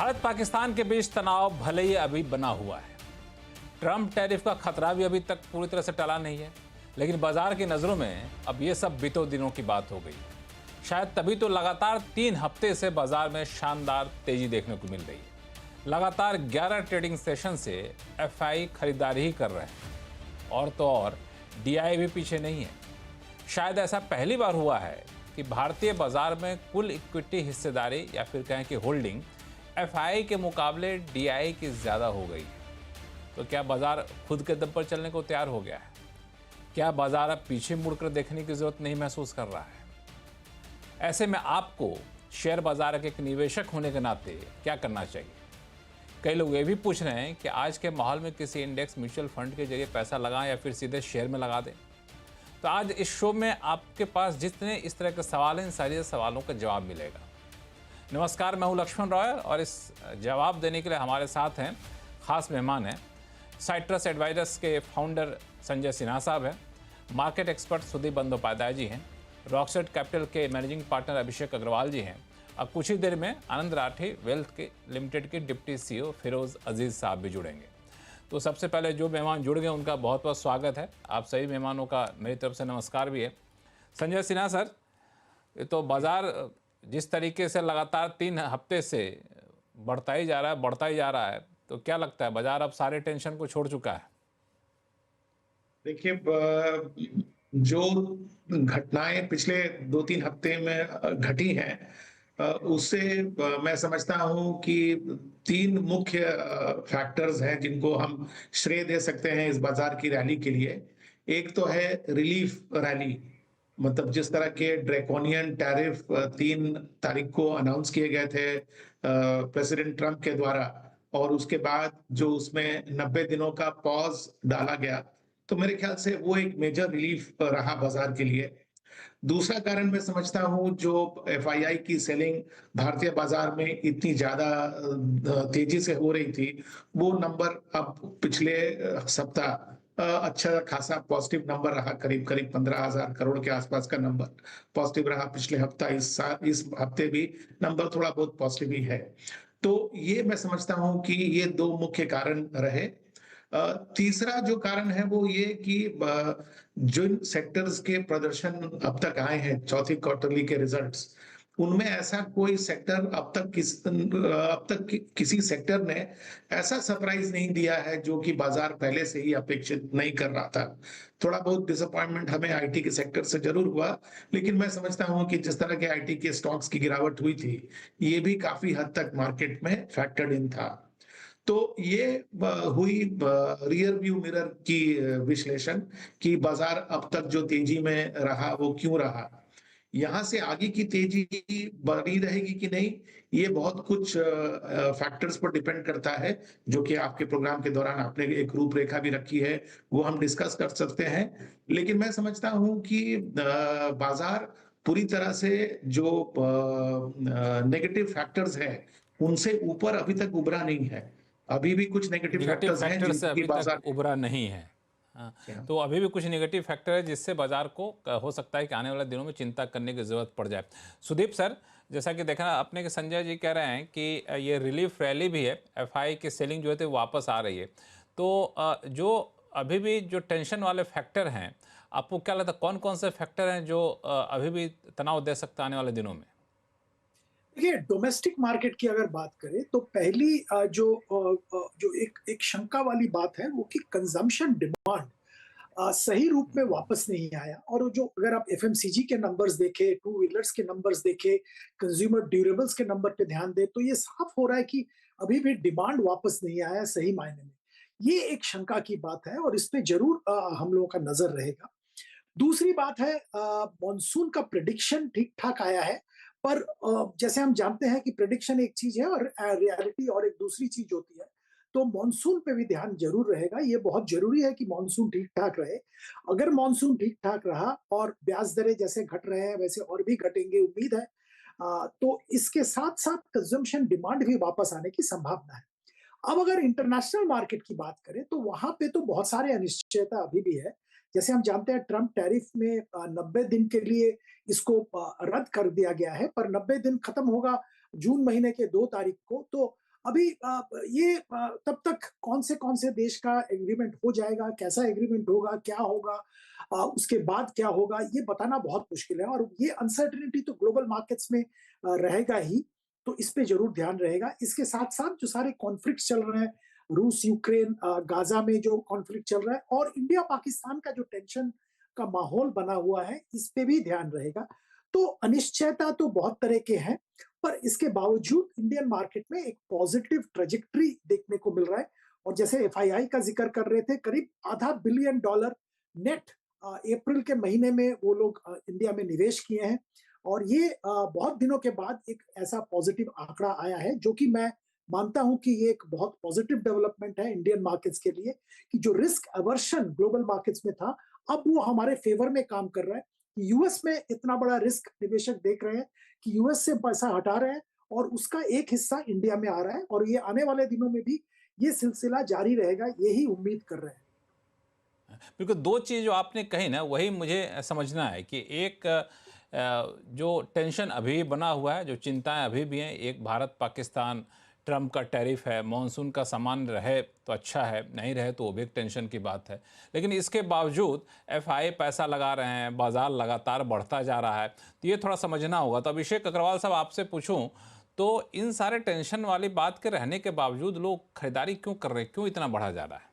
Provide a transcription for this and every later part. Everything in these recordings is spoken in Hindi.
भारत पाकिस्तान के बीच तनाव भले ही अभी बना हुआ है। ट्रंप टैरिफ का खतरा भी अभी तक पूरी तरह से टला नहीं है, लेकिन बाजार की नज़रों में अब ये सब बीतों दिनों की बात हो गई। शायद तभी तो लगातार 3 हफ्ते से बाजार में शानदार तेजी देखने को मिल रही है। लगातार 11 ट्रेडिंग सेशन से एफआई खरीदारी ही कर रहे हैं, और तो और डीआई भी पीछे नहीं है। शायद ऐसा पहली बार हुआ है कि भारतीय बाजार में कुल इक्विटी हिस्सेदारी या फिर कहें कि होल्डिंग एफआई के मुकाबले डीआई की ज़्यादा हो गई है। तो क्या बाजार खुद के दम पर चलने को तैयार हो गया है? क्या बाजार अब पीछे मुड़कर देखने की जरूरत नहीं महसूस कर रहा है? ऐसे में आपको शेयर बाजार के एक निवेशक होने के नाते क्या करना चाहिए? कई लोग ये भी पूछ रहे हैं कि आज के माहौल में किसी इंडेक्स म्यूचुअल फंड के जरिए पैसा लगाएं या फिर सीधे शेयर में लगा दें। तो आज इस शो में आपके पास जितने इस तरह के सवाल हैं, इन सारे सवालों का जवाब मिलेगा। नमस्कार, मैं हूं लक्ष्मण रॉय और इस जवाब देने के लिए हमारे साथ हैं खास मेहमान हैं। साइट्रस एडवाइजर्स के फाउंडर संजय सिन्हा साहब हैं, मार्केट एक्सपर्ट सुदीप बंदोपाध्याय जी हैं, रॉकसेट कैपिटल के मैनेजिंग पार्टनर अभिषेक अग्रवाल जी हैं, अब कुछ ही देर में आनंद राठी वेल्थ के लिमिटेड के डिप्टी सीईओ फिरोज अजीज साहब भी जुड़ेंगे। तो सबसे पहले जो मेहमान जुड़ गए उनका बहुत बहुत स्वागत है। आप सभी मेहमानों का मेरी तरफ से नमस्कार भी है। संजय सिन्हा सर, ये तो बाजार जिस तरीके से लगातार 3 हफ्ते से बढ़ता ही जा रहा है, तो क्या लगता है बाजार अब सारे टेंशन को छोड़ चुका है? देखिए, जो घटनाएं पिछले 2-3 हफ्ते में घटी हैं, उससे मैं समझता हूं कि 3 मुख्य फैक्टर्स हैं जिनको हम श्रेय दे सकते हैं इस बाजार की रैली के लिए। एक तो है रिलीफ रैली, मतलब जिस तरह के ड्रैकोनियन टैरिफ 3 तारीख को अनाउंस किए गए थे प्रेसिडेंट ट्रंप के द्वारा, और उसके बाद जो उसमें 90 दिनों का पॉज डाला गया, तो मेरे ख्याल से वो एक मेजर रिलीफ रहा बाजार के लिए। दूसरा कारण मैं समझता हूं, जो एफआईआई की सेलिंग भारतीय बाजार में इतनी ज्यादा तेजी से हो रही थी, वो नंबर अब पिछले सप्ताह अच्छा खासा पॉजिटिव नंबर रहा। करीब करीब 15,000 करोड़ के आसपास का नंबर पॉजिटिव रहा पिछले हफ्ता। इस हफ्ते भी नंबर थोड़ा बहुत पॉजिटिव ही है। तो ये मैं समझता हूं कि ये 2 मुख्य कारण रहे। तीसरा जो कारण है वो ये कि जिन सेक्टर्स के प्रदर्शन अब तक आए हैं चौथी क्वार्टरली के रिजल्ट्स, उनमें ऐसा कोई सेक्टर अब तक किसी सेक्टर ने ऐसा सरप्राइज नहीं दिया है जो कि बाजार पहले से ही अपेक्षित नहीं कर रहा था। थोड़ा बहुत डिसअपॉइंटमेंट हमें आईटी के सेक्टर से जरूर हुआ, लेकिन मैं समझता हूं कि जिस तरह के आईटी के स्टॉक्स की गिरावट हुई थी, ये भी काफी हद तक मार्केट में फैक्टर्ड इन था। तो ये हुई रियर व्यू मिरर की विश्लेषण कि बाजार अब तक जो तेजी में रहा वो क्यों रहा। यहां से आगे की तेजी बनी रहेगी कि नहीं, ये बहुत कुछ फैक्टर्स पर डिपेंड करता है, जो कि आपके प्रोग्राम के दौरान आपने एक रूपरेखा भी रखी है, वो हम डिस्कस कर सकते हैं। लेकिन मैं समझता हूं कि बाजार पूरी तरह से जो नेगेटिव फैक्टर्स हैं उनसे ऊपर अभी तक उभरा नहीं है। अभी भी कुछ नेगेटिव निगेटिव फैक्टर्स हैं फैक्टर से जिनकी अभी बाजार तक उभरा नहीं है। हाँ, तो अभी भी कुछ निगेटिव फैक्टर है जिससे बाजार को हो सकता है कि आने वाले दिनों में चिंता करने की जरूरत पड़ जाए। सुदीप सर, जैसा कि देखना अपने के संजय जी कह रहे हैं कि ये रिलीफ रैली भी है, एफआई की सेलिंग जो है तो वापस आ रही है, तो जो अभी भी जो टेंशन वाले फैक्टर हैं, आपको क्या लगता है कौन कौन से फैक्टर हैं जो अभी भी तनाव दे सकता है आने वाले दिनों में? देखिए, डोमेस्टिक मार्केट की अगर बात करें तो पहली जो एक एक शंका वाली बात है वो कि कंजम्पशन डिमांड सही रूप में वापस नहीं आया। और जो अगर आप एफएमसीजी के नंबर्स देखें, टू व्हीलर्स के नंबर्स देखें, कंज्यूमर ड्यूरेबल्स के नंबर पे ध्यान दें, तो ये साफ हो रहा है कि अभी भी डिमांड वापस नहीं आया सही मायने में। ये एक शंका की बात है और इस पे जरूर हम लोगों का नजर रहेगा। दूसरी बात है, मॉनसून का प्रिडिक्शन ठीक ठाक आया है, पर जैसे हम जानते हैं कि प्रिडिक्शन एक चीज है और रियलिटी और एक दूसरी चीज होती है। तो मॉनसून पे भी ध्यान जरूर रहेगा। ये बहुत जरूरी है कि मॉनसून ठीक ठाक रहे। अगर मॉनसून ठीक ठाक रहा और ब्याज दरें जैसे घट रहे हैं वैसे और भी घटेंगे उम्मीद है, तो इसके साथ साथ कंजम्पशन डिमांड भी वापस आने की संभावना है। अब अगर इंटरनेशनल मार्केट की बात करें तो वहां पे तो बहुत सारे अनिश्चयता अभी भी है। जैसे हम जानते हैं ट्रंप टैरिफ में 90 दिन के लिए इसको रद्द कर दिया गया है, पर 90 दिन खत्म होगा जून महीने के 2 तारीख को। तो अभी ये तब तक कौन से देश का एग्रीमेंट हो जाएगा, कैसा एग्रीमेंट होगा, क्या होगा, उसके बाद क्या होगा, ये बताना बहुत मुश्किल है और ये अनसर्टेनिटी तो ग्लोबल मार्केट्स में रहेगा ही, तो इस पे ज़रूर ध्यान रहेगा। इसके साथ-साथ जो सारे कॉन्फ्लिक्ट्स चल रहे हैं, रूस, यूक्रेन, गाज़ा में जो कॉन्फ्लिक्ट चल रहा है और इंडिया-पाकिस्तान का जो टेंशन का माहौल बना हुआ है, इस पे भी ध्यान रहेगा। तो अनिश्चयता तो बहुत तरह के हैं, पर इसके बावजूद इंडियन मार्केट में एक पॉजिटिव ट्रैजेक्टरी देखने को मिल रहा है और जैसे एफआईआई का जिक्र कर रहे थे, करीब आधा बिलियन डॉलर नेट अप्रैल के महीने में वो लोग इंडिया में निवेश किए हैं और ये बहुत दिनों के बाद एक ऐसा पॉजिटिव आंकड़ा आया है, जो कि मैं मानता हूं कि ये एक बहुत पॉजिटिव डेवलपमेंट है इंडियन मार्केट्स के लिए कि जो रिस्क अवर्शन ग्लोबल मार्केट्स में था, अब वो हमारे फेवर में काम कर रहा है। यूएस में इतना बड़ा रिस्क निवेशक देख रहे हैं कि यूएस से पैसा हटा रहे हैं और उसका एक हिस्सा इंडिया में आ रहा है और ये आने वाले दिनों में भी ये सिलसिला जारी रहेगा, यही उम्मीद कर रहे हैं। बिल्कुल, 2 चीज़ जो आपने कही ना, वही मुझे समझना है कि एक जो टेंशन अभी बना हुआ है, जो चिंताएं अभी भी हैं, एक भारत-पाकिस्तान, ट्रंप का टैरिफ है, मानसून का सामान रहे तो अच्छा है, नहीं रहे तो वो भी एक टेंशन की बात है। लेकिन इसके बावजूद एफआई पैसा लगा रहे हैं, बाज़ार लगातार बढ़ता जा रहा है, तो ये थोड़ा समझना होगा। तो अभिषेक अग्रवाल साहब, आपसे पूछूँ, तो इन सारे टेंशन वाली बात के रहने के बावजूद लोग खरीदारी क्यों कर रहे हैं? क्यों इतना बढ़ा जा रहा है?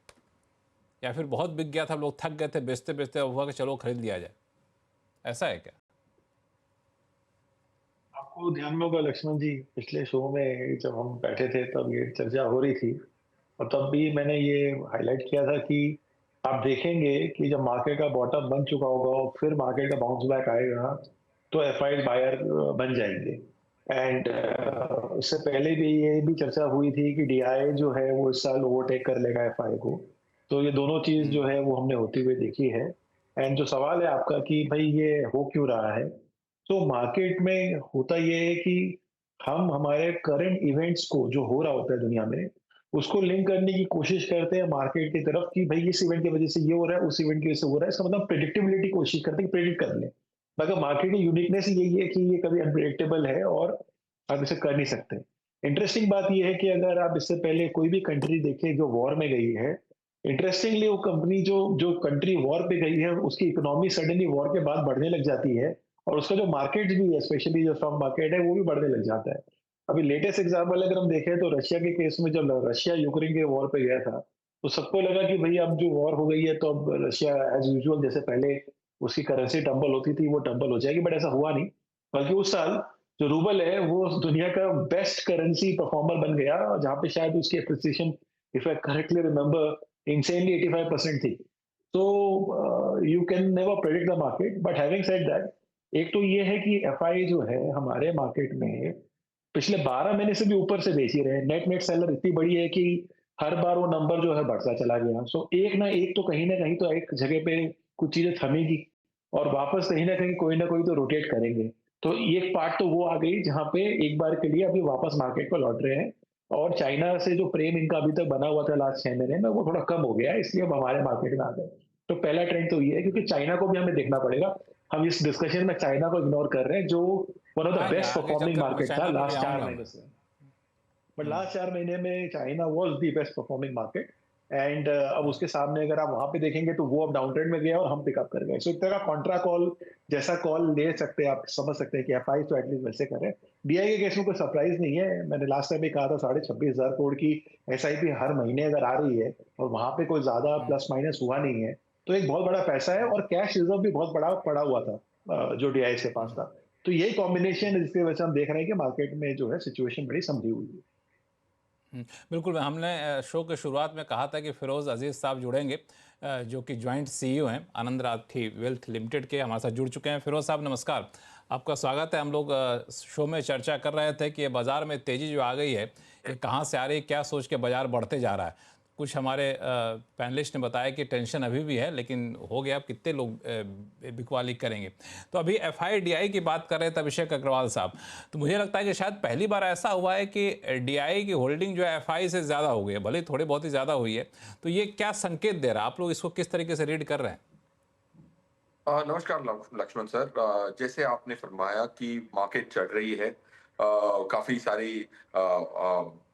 या फिर बहुत बिक गया था, लोग थक गए थे बेचते-बेचते, अब हुआ कि चलो खरीद लिया जाए, ऐसा है क्या? आपको ध्यान में होगा लक्ष्मण जी, पिछले शो में जब हम बैठे थे तब ये चर्चा हो रही थी और तब भी मैंने ये हाईलाइट किया था कि आप देखेंगे कि जब मार्केट का बॉटम बन चुका होगा और फिर मार्केट का बाउंस बैक आएगा तो एफआई बायर बन जाएंगे। एंड इससे पहले भी ये भी चर्चा हुई थी कि डीआई जो है वो इस साल ओवरटेक कर लेगा एफआई को। तो ये दोनों चीज जो है वो हमने होती हुई देखी है। एंड जो सवाल है आपका कि भाई ये हो क्यों रहा है, तो मार्केट में होता ये है कि हम हमारे करंट इवेंट्स को जो हो रहा होता है दुनिया में उसको लिंक करने की कोशिश करते हैं मार्केट की तरफ कि भाई इस इवेंट की वजह से ये हो रहा है, उस इवेंट की वजह से हो रहा है। इसका मतलब प्रेडिक्टेबिलिटी कोशिश करते हैं कि प्रेडिक्ट कर लें, मगर मार्केट की यूनिकनेस यही है कि ये कभी अनप्रेडिक्टेबल है और आप इसे कर नहीं सकते। इंटरेस्टिंग बात यह है कि अगर आप इससे पहले कोई भी कंट्री देखें जो वॉर में गई है, इंटरेस्टिंगली वो कंपनी जो जो कंट्री वॉर पे गई है उसकी इकोनॉमी सडनली वॉर के बाद बढ़ने लग जाती है और उसका जो मार्केट भी है, स्पेशली जो स्टॉक मार्केट है, वो भी बढ़ने लग जाता है। अभी लेटेस्ट एग्जांपल अगर हम देखें तो रशिया के केस में जब रशिया यूक्रेन के वॉर पे गया था तो सबको लगा कि भाई अब जो वॉर हो गई है तो अब रशिया एज यूजुअल जैसे पहले उसकी करेंसी टंबल होती थी वो टंबल हो जाएगी, बट ऐसा हुआ नहीं। बल्कि उस साल जो रूबल है वो दुनिया का बेस्ट करेंसी परफॉर्मर बन गया, जहाँ पे शायद उसकी appreciation, if I correctly remember, insanely 85% थी। तो you can never predict the market, but having said that, एक तो ये है कि एफआई जो है हमारे मार्केट में पिछले 12 महीने से भी ऊपर से बेच ही रहे हैं। नेट नेट सेलर इतनी बड़ी है कि हर बार वो नंबर जो है बढ़ता चला गया। सो एक तो कहीं ना कहीं तो एक जगह पे कुछ चीजें थमेगी और वापस कहीं ना कोई तो रोटेट करेंगे। तो एक पार्ट तो वो आ गई जहां पे एक बार के लिए अभी वापस मार्केट पर लौट रहे हैं और चाइना से जो प्रेम इनका अभी तक बना हुआ था लास्ट 6 महीने में वो थोड़ा कम हो गया है, इसलिए अब हमारे मार्केट में आ गए। तो पहला ट्रेंड तो ये है, क्योंकि चाइना को भी हमें देखना पड़ेगा। हम इस डिस्कशन में चाइना को इग्नोर कर रहे हैं जो वन ऑफ द आएंगे बेस्ट आगे परफॉर्मिंग चलकर, मैं मार्केट था चाइना पर भी लास्ट 4 आऊंगा मैं। महीने से। बट लास्ट 4 महीने में China was the best performing market and अब उसके सामने अगर आप वहां पे देखेंगे तो वो अब डाउन ट्रेंड में गया और हम पिकअप कर गए। सो एक तरह का कॉन्ट्रा कॉल जैसा कॉल ले सकते हैं, आप समझ सकते हैं कि एफआई तो एटलीस्ट वैसे करें। डीआई के केस में कोई सरप्राइज नहीं है। मैंने लास्ट टाइम भी कहा था 26,500 करोड़ की एसआईपी हर महीने अगर आ रही है और वहां पे कोई ज्यादा प्लस माइनस हुआ नहीं है तो एक बहुत बड़ा पैसा है और कैश रिजर्व भी बहुत बड़ा पड़ा हुआ था जो डीआई के पास था। तो यही कॉम्बिनेशन है जिसकी वजह से हम देख रहे हैं कि मार्केट में जो है सिचुएशन बड़ी संभली हुई है। बिल्कुल, हमने शो के शुरुआत में कहा था कि फिरोज़ अजीज़ साहब जुड़ेंगे, जो कि जॉइंट सीईओ हैं आनंद राठी वेल्थ लिमिटेड के, हमारे साथ जुड़ चुके हैं। फिरोज़ साहब नमस्कार, आपका स्वागत है। हम लोग शो में चर्चा कर रहे थे कि ये बाज़ार में तेज़ी जो आ गई है, ये कहाँ से आ रही है, क्या सोच के बाज़ार बढ़ते जा रहा है। कुछ हमारे पैनलिस्ट ने बताया कि टेंशन अभी भी है, लेकिन हो गया, अब कितने लोग बिकवाली करेंगे। तो अभी एफआईडीआई की बात कर रहे थे अभिषेक अग्रवाल साहब, तो मुझे लगता है कि शायद पहली बार ऐसा हुआ है कि डीआई की होल्डिंग जो है एफआई से ज़्यादा हो गई है, भले थोड़ी बहुत ही ज़्यादा हुई है। तो ये क्या संकेत दे रहा है, आप लोग इसको किस तरीके से रीड कर रहे हैं? नमस्कार लक्ष्मण सर। जैसे आपने फरमाया कि मार्केट चढ़ रही है, काफी सारी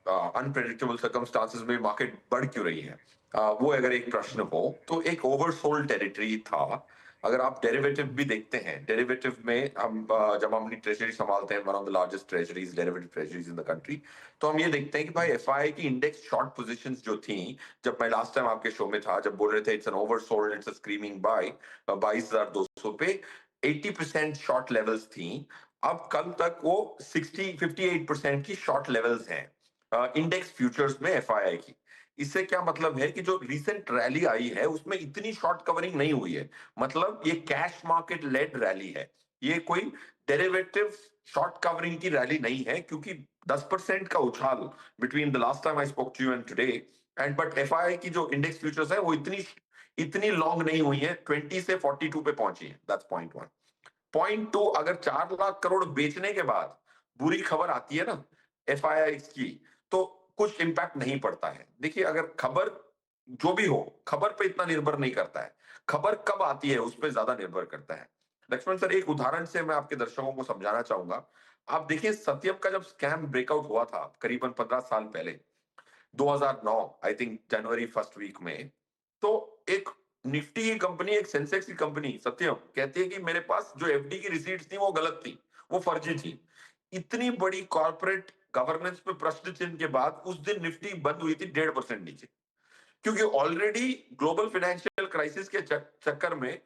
अनप्रेडिक्टेबल सर्कमस्टांसेस में मार्केट बढ़ क्यों रही है, वो अगर एक प्रश्न हो तो एक ओवरसोल्ड टेरिटरी था। अगर आप डेरिवेटिव भी देखते हैं, डेरिवेटिव में हम जब हम अपनी ट्रेजरी संभालते हैं, one of the largest treasuries, derivative treasuries in the country, तो हम ये देखते हैं कि भाई एफआईआई की इंडेक्स शॉर्ट पोजीशंस जो थी, जब मैं लास्ट टाइम आपके शो में था, जब बोल रहे थे it's an oversold, it's a screaming buy 22,200 पे 80% शॉर्ट लेवल्स थी। अब कल तक वो 58% की शॉर्ट लेवल्स हैं इंडेक्स फ्यूचर्स में एफआईआई की। इससे क्या मतलब है कि जो रिसेंट रैली आई है उसमें इतनी शॉर्ट कवरिंग नहीं हुई है, मतलब ये कैश मार्केट लेड रैली है, ये कोई डेरिवेटिव शॉर्ट कवरिंग की रैली नहीं है, क्योंकि 10% का उछाल between the last time I spoke to you and today and but FII की जो इंडेक्स फ्यूचर्स है वो इतनी इतनी लॉन्ग नहीं हुई है, 20 से 42 पे पहुंची है। That's point one. Point two, अगर 4 लाख करोड़ बेचने के बाद बुरी खबर आती है ना एफआईआई की, तो कुछ इंपैक्ट नहीं पड़ता है। देखिए, अगर खबर जो भी हो, खबर पे इतना निर्भर नहीं करता है, खबर कब आती है उस पर ज्यादा निर्भर करता है। लक्ष्मण सर, एक उदाहरण से मैं आपके दर्शकों को समझाना चाहूंगा। आप देखिए, सत्यम का जब स्कैम ब्रेकआउट हुआ था करीबन 15 साल पहले, 2009 आई थिंक जनवरी फर्स्ट वीक में, तो एक निफ्टी की कंपनी, एक सेंसेक्स की कंपनी सत्यम कहती है कि मेरे पास जो एफडी की रिसीट्स थी वो गलत थी, वो फर्जी थी। इतनी बड़ी कॉर्पोरेट गवर्नेंस पे प्रश्न चिन्ह के बाद उस दिन निफ्टी बंद हुई थी 1.5% नीचे, क्योंकि ऑलरेडी ग्लोबल फाइनेंशियल क्राइसिस के चक्कर में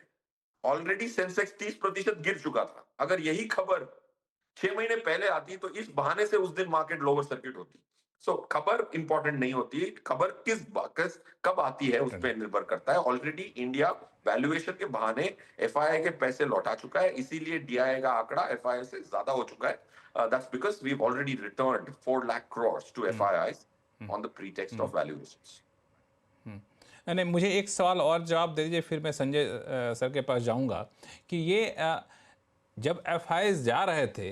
ऑलरेडी सेंसेक्स 30% गिर चुका था। अगर यही खबर 6 महीने पहले आती तो इस बहाने से उस दिन मार्केट लोअर सर्किट होती। सो खबर इंपॉर्टेंट नहीं होती, खबर किस कब आती है उस पर निर्भर करता है। ऑलरेडी इंडिया वैल्यूएशन के बहाने एफआईआई के पैसे लौटा चुका है, इसीलिए डीआईआई का आंकड़ा एफआईआई से ज्यादा हो चुका है। That's because we have already returned 4 lakh crore to FII on the pretext of valuations. नहीं, मुझे एक सवाल और जवाब दे दीजिए, फिर मैं संजय सर के पास जाऊंगा कि ये जब एफआईआई जा रहे थे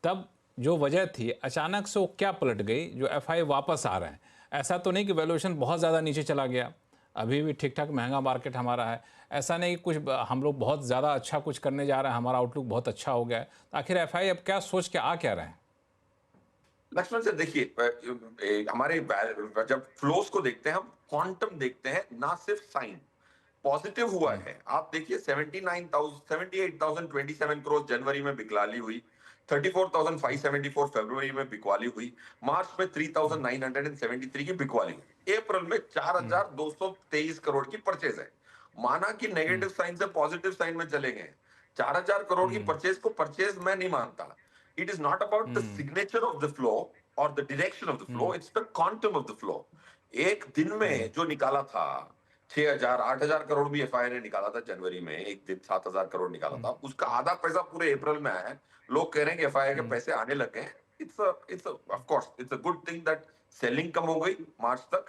तब जो वजह थी, अचानक से वो क्या पलट गई जो एफआईआई वापस आ रहे हैं? ऐसा तो नहीं कि वैल्यूएशन बहुत ज़्यादा नीचे चला गया, अभी भी ठीक ठाक महंगा मार्केट हमारा है। ऐसा नहीं कि कुछ हम लोग बहुत ज़्यादा अच्छा कुछ करने जा रहे हैं, हमारा आउटलुक बहुत अच्छा हो गया है। तो आखिर एफआईआई अब क्या सोच के आ क्या रहे हैं? लक्ष्मण सर, देखिए, हमारे जब फ्लोस को देखते हैं हम, क्वांटम देखते हैं, ना सिर्फ साइन। पॉजिटिव हुआ है, आप देखिए 78,027 करोड़ जनवरी में बिकवाली हुई, 34,574 फरवरी में बिकवाली हुई, मार्च में 3,973 की बिकवाली हुई, अप्रैल में 4,223 करोड़ की परचेज है। माना कि नेगेटिव साइन से पॉजिटिव साइन में चले गए, 4,000 करोड़ की परचेज को परचेज मैं नहीं मानता। It is not about the signature of the flow or the direction of the flow, it's the quantum of the flow. एक दिन में जो निकाला था 6,000 8,000 करोड़ भी एफआईआई ने निकाला था जनवरी में, एक दिन 7,000 करोड़ निकाला था, उसका आधा पैसा पूरे अप्रैल में आया है। लोग कह रहे हैं कि एफआईआई के पैसे आने लग गए। Of course it's a good thing that selling कम हो गई मार्च तक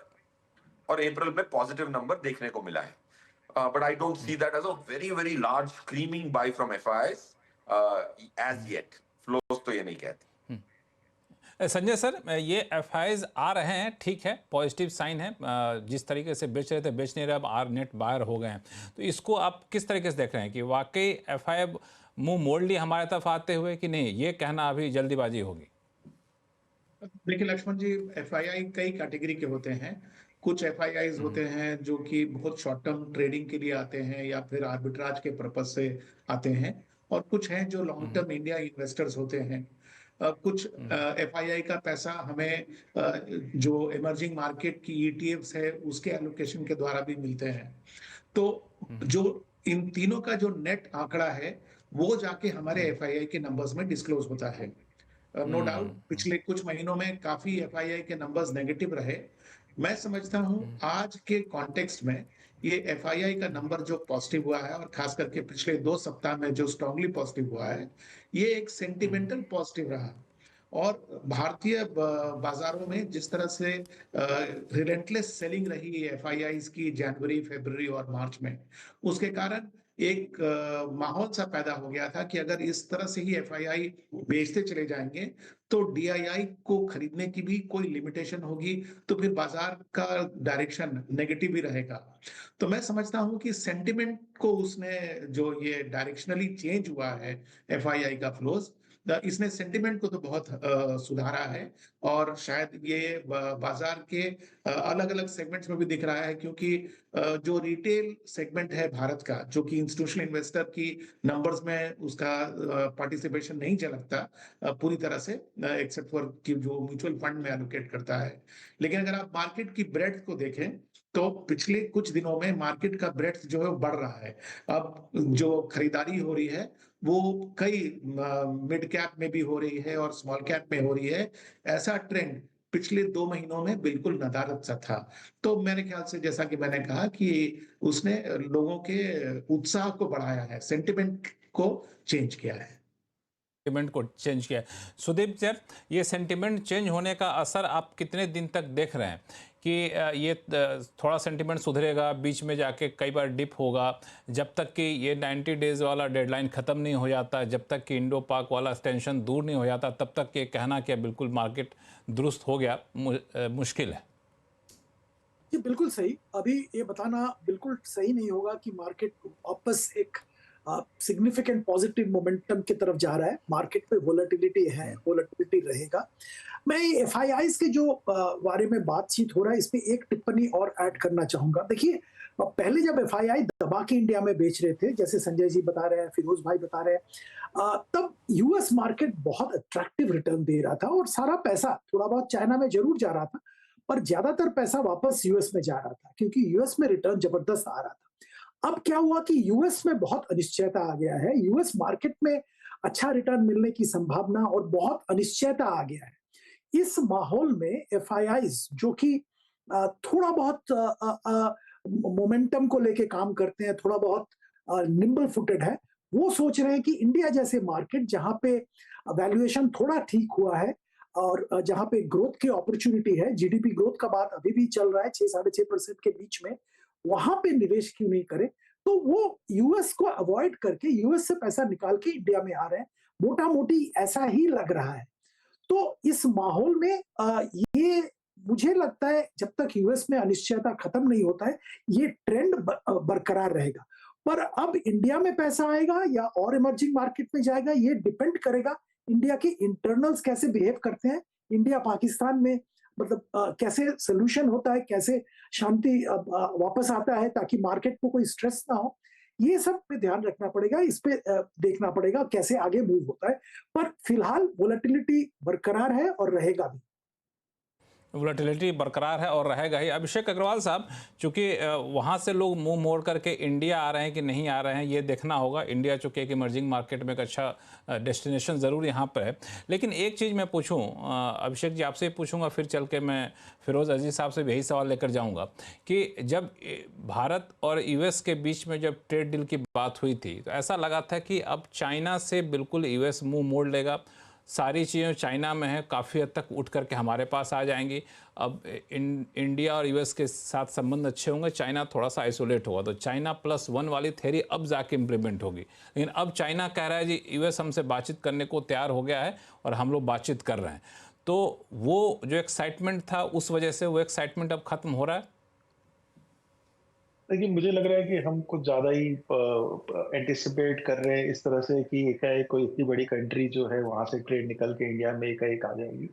और अप्रैल में पॉजिटिव नंबर देखने को मिला है। But I don't see that as a very very large screaming buy from FII as yet. Flows तो ये नहीं कहते। संजय सर, ये एफआईआईज आ रहे हैं, ठीक है, पॉजिटिव साइन है। जिस तरीके से बेच रहे थे बेच नहीं रहे, अब आर नेट बायर हो गए हैं, तो इसको आप किस तरीके से देख रहे हैं कि वाकई एफआईआई मुंह मोड़ ली हमारे तरफ आते हुए कि नहीं? ये कहना अभी जल्दीबाजी होगी। देखिए लक्ष्मण जी, एफआईआई कई कैटेगरी के होते हैं। कुछ एफआईआईज होते हैं जो कि बहुत शॉर्ट टर्म ट्रेडिंग के लिए आते हैं या फिर आर्बिट्राज के पर्पज से आते हैं, और कुछ हैं जो लॉन्ग टर्म इंडिया इन्वेस्टर्स होते हैं। कुछ एफआईआई का पैसा हमें जो इमर्जिंग मार्केट की ईटीएफ्स है उसके एलोकेशन के द्वारा भी मिलते हैं। तो जो इन तीनों का जो नेट आंकड़ा है वो जाके हमारे एफआईआई के नंबर्स में डिस्क्लोज होता है। नो डाउट पिछले कुछ महीनों में काफी एफआईआई के नंबर्स नेगेटिव रहे। मैं समझता हूं आज के कॉन्टेक्स्ट में ये एफआईआई का नंबर जो पॉजिटिव हुआ है, और खास करके पिछले 2 सप्ताह में जो स्ट्रांगली पॉजिटिव हुआ है, ये एक सेंटिमेंटल पॉजिटिव रहा। और भारतीय बाजारों में जिस तरह से रिलेंटलेस सेलिंग रही एफआईआई की जनवरी, फरवरी और मार्च में, उसके कारण एक माहौल सा पैदा हो गया था कि अगर इस तरह से ही एफआईआई बेचते चले जाएंगे तो डीआईआई को खरीदने की भी कोई लिमिटेशन होगी, तो फिर बाजार का डायरेक्शन नेगेटिव ही रहेगा। तो मैं समझता हूं कि सेंटिमेंट को उसने जो ये डायरेक्शनली चेंज हुआ है एफआईआई का फ्लोज, इसने सेंटिमेंट को तो बहुत सुधारा है और शायद ये बाजार के अलग-अलग सेगमेंट्स में भी दिख रहा है क्योंकि जो रिटेल सेगमेंट है भारत का, जो कि इंस्टीट्यूशनल इन्वेस्टर की नंबर्स में उसका पार्टिसिपेशन नहीं झलकता पूरी तरह से, एक्सेप्ट फॉर कि जो म्यूचुअल फंड में एलोकेट करता है। लेकिन अगर आप मार्केट की ब्रेड्थ को देखें तो पिछले कुछ दिनों में मार्केट का ब्रेड्थ जो है वो बढ़ रहा है। अब जो खरीदारी हो रही है वो कई मिड कैप में भी हो रही है और स्मॉल कैप में हो रही है। ऐसा ट्रेंड पिछले 2 महीनों में बिल्कुल नदारद सा था। तो मेरे ख्याल से जैसा कि मैंने कहा कि उसने लोगों के उत्साह को बढ़ाया है, सेंटिमेंट को चेंज किया है। सेंटिमेंट को चेंज किया है। सुदीप सर, ये सेंटिमेंट चेंज होने का असर आप कितने दिन तक देख रहे हैं कि ये थोड़ा सेंटिमेंट सुधरेगा, बीच में जाके कई बार डिप होगा, जब तक कि ये 90 डेज वाला डेडलाइन ख़त्म नहीं हो जाता, जब तक कि इंडो पाक वाला टेंशन दूर नहीं हो जाता, तब तक ये कहना कि बिल्कुल मार्केट दुरुस्त हो गया मुश्किल है। ये बिल्कुल सही। अभी ये बताना बिल्कुल सही नहीं होगा कि मार्केट वापस एक सिग्निफिकेंट पॉजिटिव मोमेंटम की तरफ जा रहा है। मार्केट पे वोलेटिलिटी है, वोलेटिलिटी रहेगा। मैं एफआईआईज के जो बारे में बातचीत हो रहा है, इस पे एक टिप्पणी और ऐड करना चाहूंगा। देखिए, पहले जब एफआईआई दबा के इंडिया में बेच रहे थे, जैसे संजय जी बता रहे हैं, फिरोज भाई बता रहे हैं, तब यूएस मार्केट बहुत अट्रैक्टिव रिटर्न दे रहा था और सारा पैसा थोड़ा बहुत चाइना में जरूर जा रहा था, पर ज्यादातर पैसा वापस यूएस में जा रहा था क्योंकि यूएस में रिटर्न जबरदस्त आ रहा था। अब क्या हुआ कि यूएस में बहुत अनिश्चयता आ गया है। यूएस मार्केट में अच्छा रिटर्न मिलने की संभावना और बहुत अनिश्चयता आ गया है। इस माहौल में एफआईआईज जो कि थोड़ा बहुत मोमेंटम को लेके काम करते हैं, थोड़ा बहुत निम्बल फुटेड है, वो सोच रहे हैं कि इंडिया जैसे मार्केट जहां पे वैल्यूएशन थोड़ा ठीक हुआ है और जहां पे ग्रोथ की अपॉर्चुनिटी है, जीडीपी ग्रोथ का बात अभी भी चल रहा है 6-6.5% के बीच में, वहां पे निवेश क्यों नहीं करें। तो वो यूएस को अवॉइड करके यूएस से पैसा निकाल के इंडिया में आ रहे हैं। मोटा मोटी ऐसा ही लग रहा है। तो इस माहौल में ये मुझे लगता है जब तक यूएस में अनिश्चयता खत्म नहीं होता है, ये ट्रेंड बरकरार रहेगा। पर अब इंडिया में पैसा आएगा या और इमर्जिंग मार्केट में जाएगा, ये डिपेंड करेगा इंडिया के इंटरनल्स कैसे बिहेव करते हैं, इंडिया पाकिस्तान में मतलब कैसे सोल्यूशन होता है, कैसे शांति वापस आता है ताकि मार्केट को कोई स्ट्रेस ना हो। ये सब पे ध्यान रखना पड़ेगा, इस पे देखना पड़ेगा कैसे आगे मूव होता है। पर फिलहाल वोलेटिलिटी बरकरार है और रहेगा भी। वोलेटिलिटी बरकरार है और रहेगा ही। अभिषेक अग्रवाल साहब, चूंकि वहाँ से लोग मुंह मोड़ करके इंडिया आ रहे हैं कि नहीं आ रहे हैं, ये देखना होगा। इंडिया चूंकि एक इमर्जिंग मार्केट में एक अच्छा डेस्टिनेशन ज़रूर यहाँ पर है। लेकिन एक चीज़ मैं पूछूं, अभिषेक जी आपसे पूछूंगा, फिर चल के मैं फिरोज़ अजीज़ साहब से भी यही सवाल लेकर जाऊँगा कि जब भारत और यूएस के बीच में जब ट्रेड डील की बात हुई थी तो ऐसा लगा था कि अब चाइना से बिल्कुल यूएस मुँह मोड़ लेगा, सारी चीज़ें चाइना में हैं, काफ़ी हद तक उठ करके हमारे पास आ जाएंगी। अब इंडिया और यूएस के साथ संबंध अच्छे होंगे, चाइना थोड़ा सा आइसोलेट होगा, तो चाइना +1 वाली थ्योरी अब जाके इम्प्लीमेंट होगी। लेकिन अब चाइना कह रहा है जी यूएस हमसे बातचीत करने को तैयार हो गया है और हम लोग बातचीत कर रहे हैं। तो वो जो एक्साइटमेंट था उस वजह से वो एक्साइटमेंट अब खत्म हो रहा है। देखिए, मुझे लग रहा है कि हम कुछ ज़्यादा ही एंटिसिपेट कर रहे हैं इस तरह से कि एकाएक कोई इतनी बड़ी कंट्री जो है वहाँ से ट्रेड निकल के इंडिया में एकाएक आ जाएगी।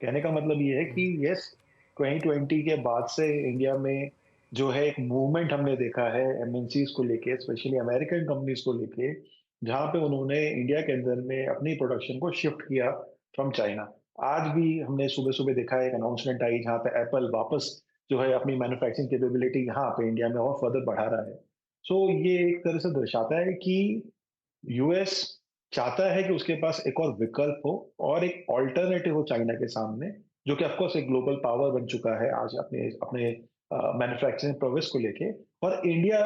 कहने का मतलब ये है कि यस, 2020 के बाद से इंडिया में जो है एक मूवमेंट हमने देखा है एमएनसीज को लेके, स्पेशली अमेरिकन कंपनीज को लेके, जहाँ पे उन्होंने इंडिया के अंदर में अपनी प्रोडक्शन को शिफ्ट किया फ्रॉम चाइना। आज भी हमने सुबह सुबह देखा एक अनाउंसमेंट आई जहाँ पे एप्पल वापस जो है अपनी मैन्युफैक्चरिंग कैपेबिलिटी यहाँ पे इंडिया में और फर्दर बढ़ा रहा है। सो ये एक तरह से दर्शाता है कि यूएस चाहता है कि उसके पास एक और विकल्प हो और एक ऑल्टरनेटिव हो चाइना के सामने, जो कि ऑफकोर्स एक ग्लोबल पावर बन चुका है आज अपने अपने मैन्युफैक्चरिंग प्रोग्रेस को लेके। और इंडिया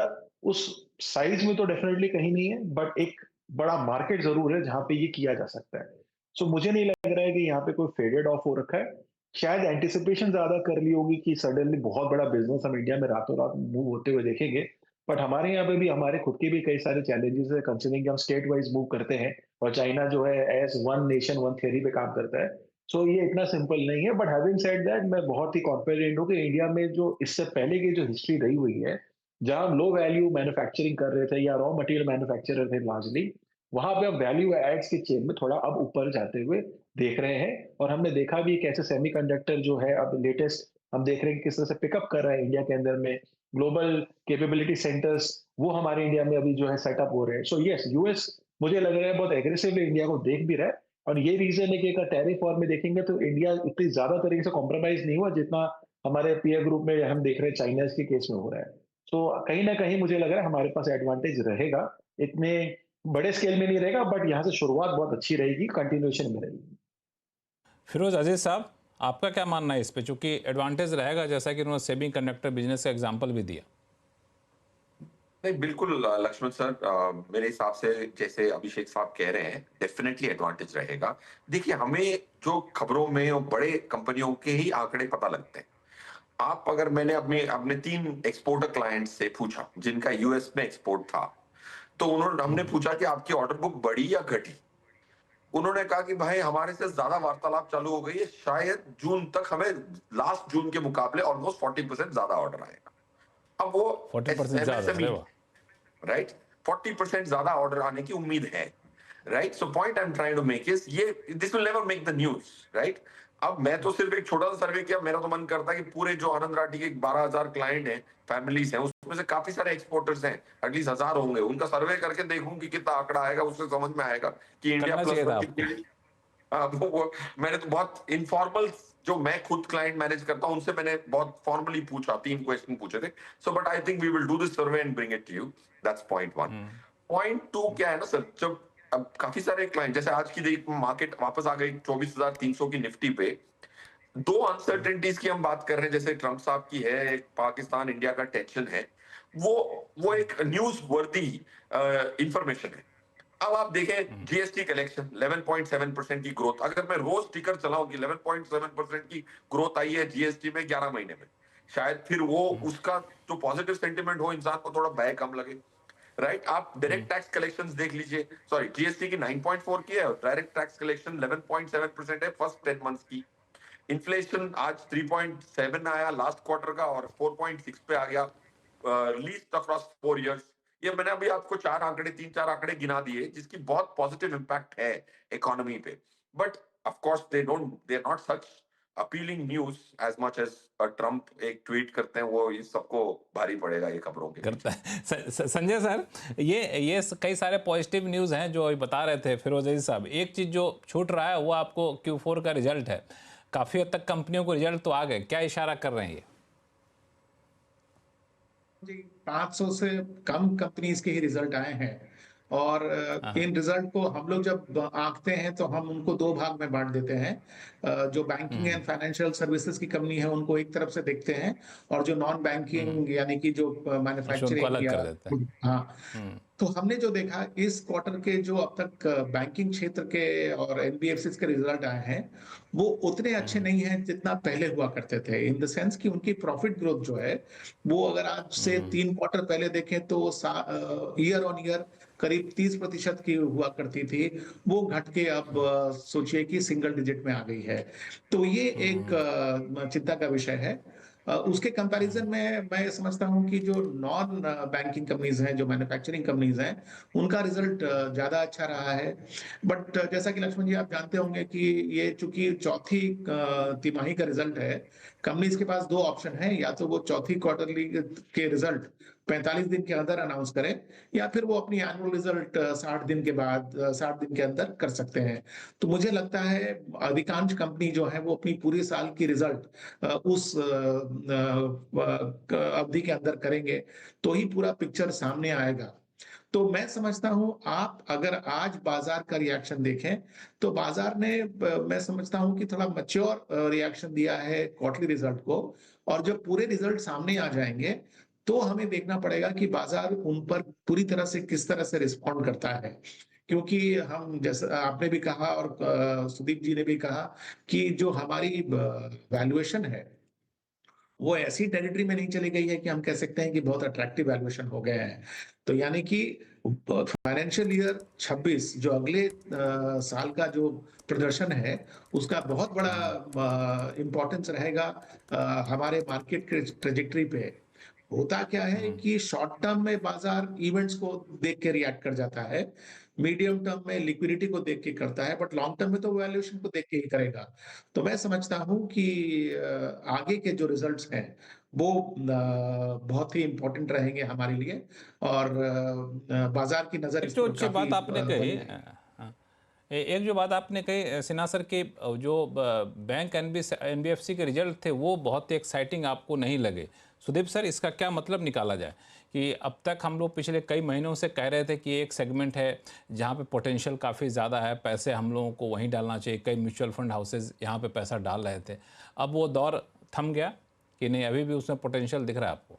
उस साइज में तो डेफिनेटली कहीं नहीं है, बट एक बड़ा मार्केट जरूर है जहां पे ये किया जा सकता है। सो मुझे नहीं लग रहा है कि यहाँ पे कोई फेडेड ऑफ हो रखा है। शायद एंटिसिपेशन ज्यादा कर ली होगी कि सडनली बहुत बड़ा बिजनेस हम इंडिया में रातों रात मूव होते हुए देखेंगे, बट हमारे यहाँ पे भी हमारे खुद के भी कई सारे चैलेंजेस है, कंसिडरिंग कि हम स्टेट वाइज मूव करते हैं और चाइना जो है as one nation one theory पे काम करता है। सो ये इतना सिंपल नहीं है। बट हैविंग सेड दैट, मैं बहुत ही कॉन्फिडेंट हूँ कि इंडिया में जो इससे पहले की जो हिस्ट्री रही हुई है, जहां हम लो वैल्यू मैन्युफैक्चरिंग कर रहे थे या रॉ मटेरियल मैन्युफैक्चरर थे लार्जली, वहां पे हम वैल्यू एड्स की चेन में थोड़ा अब ऊपर जाते हुए देख रहे हैं। और हमने देखा भी कैसे सेमीकंडक्टर जो है अब लेटेस्ट हम देख रहे हैं कि किस तरह से पिकअप कर रहा है इंडिया के अंदर में। ग्लोबल कैपेबिलिटी सेंटर्स वो हमारे इंडिया में अभी जो है सेटअप हो रहे हैं। सो यस, यूएस मुझे लग रहा है बहुत एग्रेसिवली इंडिया को देख भी रहा है। और ये रीजन है कि एक टैरिफ वॉर में देखेंगे तो इंडिया इतनी ज्यादा तरीके से कॉम्प्रोमाइज नहीं हुआ जितना हमारे पीयर ग्रुप में हम देख रहे हैं चाइना के केस में हो रहा है। तो कहीं ना कहीं मुझे लग रहा है हमारे पास एडवांटेज रहेगा, इतने बड़े स्केल में नहीं रहेगा, बट यहाँ से शुरुआत बहुत अच्छी रहेगी, कंटिन्यूएशन में रहेगी। फिरोज अजीज साहब, आपका क्या मानना है इस पे, चूंकि एडवांटेज रहेगा जैसा कि उन्होंने सेमी कंडक्टर बिजनेस का एग्जांपल भी दिया? नहीं, बिल्कुल लक्ष्मण सर, मेरे हिसाब से जैसे अभिषेक साहब कह रहे हैं, डेफिनेटली एडवांटेज रहेगा। देखिए, हमें जो खबरों में और बड़े कंपनियों के ही आंकड़े पता लगते हैं। आप अगर मैंने अपने अपने 3 एक्सपोर्टर क्लाइंट से पूछा जिनका यूएस में एक्सपोर्ट था, तो उन्होंने हमने पूछा कि आपकी ऑर्डर बुक बढ़ी या घटी। उन्होंने कहा कि भाई हमारे से ज्यादा वार्तालाप चालू हो गई है, शायद जून तक हमें लास्ट जून के मुकाबले ऑलमोस्ट 40% ज्यादा ऑर्डर आएगा। अब वो 40% ज्यादा, अरे वाह। राइट, 40% ज्यादा ऑर्डर आने की उम्मीद है। Right, so point I am trying to make is ये this will never make the news. Right, अब मैं तो सिर्फ एक छोटा सा सर्वे किया, मेरा तो मन करता है कि पूरे जो आनंद राठी के 12,000 क्लाइंट हैं, फैमिलीज हैं, उसमें से काफी सारे एक्सपोर्टर्स हैं, एटलीस्ट 1000 होंगे, उनका सर्वे करके देखूं कि कितना आंकड़ा आएगा, उससे समझ में आएगा कि इंडिया करना प्लस चाहिए था वन आपको। कितनी। मैंने तो बहुत इनफॉर्मल, जो मैं खुद क्लाइंट मैनेज करता हूं, उनसे मैंने बहुत फॉर्मली पूछा, 3 क्वेश्चन पूछे थे। So but I think we will do this survey and bring it to you. That's point 1। Point 2 क्या है ना सर, जब अब काफी सारे क्लाइंट, जैसे आज की डेट में मार्केट वापस आ गई 24,300 की निफ्टी पे, 2 अनसर्टेनिटीज की हम बात कर रहे हैं, जैसे ट्रम्प साहब की है, एक पाकिस्तान इंडिया का टेंशन है, वो एक न्यूज वर्दी इंफॉर्मेशन है। अब आप देखें जीएसटी कलेक्शन 11.7% की ग्रोथ, अगर मैं रोज टिकर चलाऊं कि 11.7% की ग्रोथ आई है जीएसटी में 11 महीने में, शायद फिर वो उसका जो पॉजिटिव सेंटिमेंट हो, इंसान को थोड़ा भय कम लगे। राइट, आप डायरेक्ट टैक्स कलेक्शंस देख लीजिए, सॉरी जीएसटी की 9.4 की है और डायरेक्ट टैक्स कलेक्शन 11.7% है फर्स्ट 10 मंथ्स की। इन्फ्लेशन आज 3.7 आया लास्ट क्वार्टर का और 4.6 पे आ गया लीस्ट अक्रॉस 4 इयर्स। ये मैंने अभी आपको 3-4 आंकड़े गिना दिए जिसकी बहुत पॉजिटिव इंपैक्ट है इकोनॉमी पे। But of course they are not such appealing news as much as Trump एक ट्वीट करते हैं, वो ये सबको भारी पड़ेगा ये खबरों के करता है। संजय सर, ये कई सारे पॉजिटिव न्यूज़ हैं जो अभी बता रहे थे फिरोज अजीज साहब। एक चीज़ जो छूट रहा है वो आपको Q4 का रिजल्ट है। काफ़ी हद तक कंपनियों को रिजल्ट तो आ गए, क्या इशारा कर रहे हैं ये? जी, 500 से कम कंपनीज के ही रिजल्ट आए हैं। और इन रिजल्ट को हम लोग जब आंकते हैं तो हम उनको 2 भाग में बांट देते हैं। जो बैंकिंग एंड फाइनेंशियल सर्विसेज की कंपनी है उनको एक तरफ से देखते हैं, और जो नॉन बैंकिंग यानी कि जो उनको मैन्युफैक्चरिंग अलग या कर देते हैं। हाँ, तो हमने जो देखा इस क्वार्टर के जो अब तक बैंकिंग क्षेत्र के और एनबीएफसी के रिजल्ट आए हैं, वो उतने अच्छे नहीं हैं जितना पहले हुआ करते थे। इन द सेंस कि उनकी प्रॉफिट ग्रोथ जो है वो अगर आज से 3 क्वार्टर पहले देखें तो ईयर ऑन ईयर करीब 30% की हुआ करती थी, वो घट के अब सोचिए कि सिंगल डिजिट में आ गई है। तो ये एक चिंता का विषय है। उसके कंपैरिजन में मैं समझता हूं कि जो नॉन बैंकिंग कंपनीज हैं, जो मैन्युफैक्चरिंग कंपनीज हैं, उनका रिजल्ट ज्यादा अच्छा रहा है। बट जैसा कि लक्ष्मण जी आप जानते होंगे कि ये चूंकि चौथी तिमाही का रिजल्ट है, कंपनीज के पास 2 ऑप्शन है, या तो वो चौथी क्वार्टरली के रिजल्ट 45 दिन के अंदर अनाउंस करें, या फिर वो अपनी एनुअल रिजल्ट 60 दिन के बाद 60 दिन के अंदर कर सकते हैं। तो मुझे लगता है अधिकांश कंपनी जो है वो अपनी पूरी साल की रिजल्ट उस अवधि के अंदर करेंगे, तो ही पूरा पिक्चर सामने आएगा। तो मैं समझता हूं, आप अगर आज बाजार का रिएक्शन देखें तो बाजार ने मैं समझता हूं कि थोड़ा मैच्योर रिएक्शन दिया है क्वार्टरली रिजल्ट को। और जब पूरे रिजल्ट सामने आ जाएंगे तो हमें देखना पड़ेगा कि बाजार उन पर पूरी तरह से किस तरह से रिस्पॉन्ड करता है। क्योंकि हम, जैसा आपने भी कहा और सुदीप जी ने भी कहा, कि जो हमारी वैल्यूएशन है वो ऐसी टेरिटरी में नहीं चली गई है कि हम कह सकते हैं कि बहुत अट्रैक्टिव वैल्यूएशन हो गए हैं। तो यानी कि फाइनेंशियल ईयर 26 जो अगले साल का जो प्रदर्शन है उसका बहुत बड़ा इंपॉर्टेंस रहेगा हमारे मार्केट के ट्रेजेक्टरी पे। होता क्या है कि शॉर्ट टर्म में बाजार इवेंट्स को देख के रिएक्ट कर जाता है, मीडियम टर्म में लिक्विडिटी को देख के करता है, बट लॉन्ग टर्म में तो वैल्यूएशन को देख के ही करेगा। तो मैं समझता हूँ कि आगे के जो रिजल्ट्स हैं वो बहुत ही इम्पोर्टेंट रहेंगे हमारे लिए, और बाजार की नजर एक इस जो पर अच्छी काफी बात आपने कही, बनी है। हाँ, एक जो बात आपने कही सिन्हा सर के, जो बैंक एनबीएफसी के रिजल्ट थे वो बहुत ही एक्साइटिंग आपको नहीं लगे। सुदीप सर, इसका क्या मतलब निकाला जाए कि अब तक हम लोग पिछले कई महीनों से कह रहे थे कि एक सेगमेंट है जहाँ पे पोटेंशियल काफ़ी ज़्यादा है, पैसे हम लोगों को वहीं डालना चाहिए, कई म्यूचुअल फंड हाउसेज यहाँ पे पैसा डाल रहे थे, अब वो दौर थम गया कि नहीं, अभी भी उसमें पोटेंशियल दिख रहा है आपको?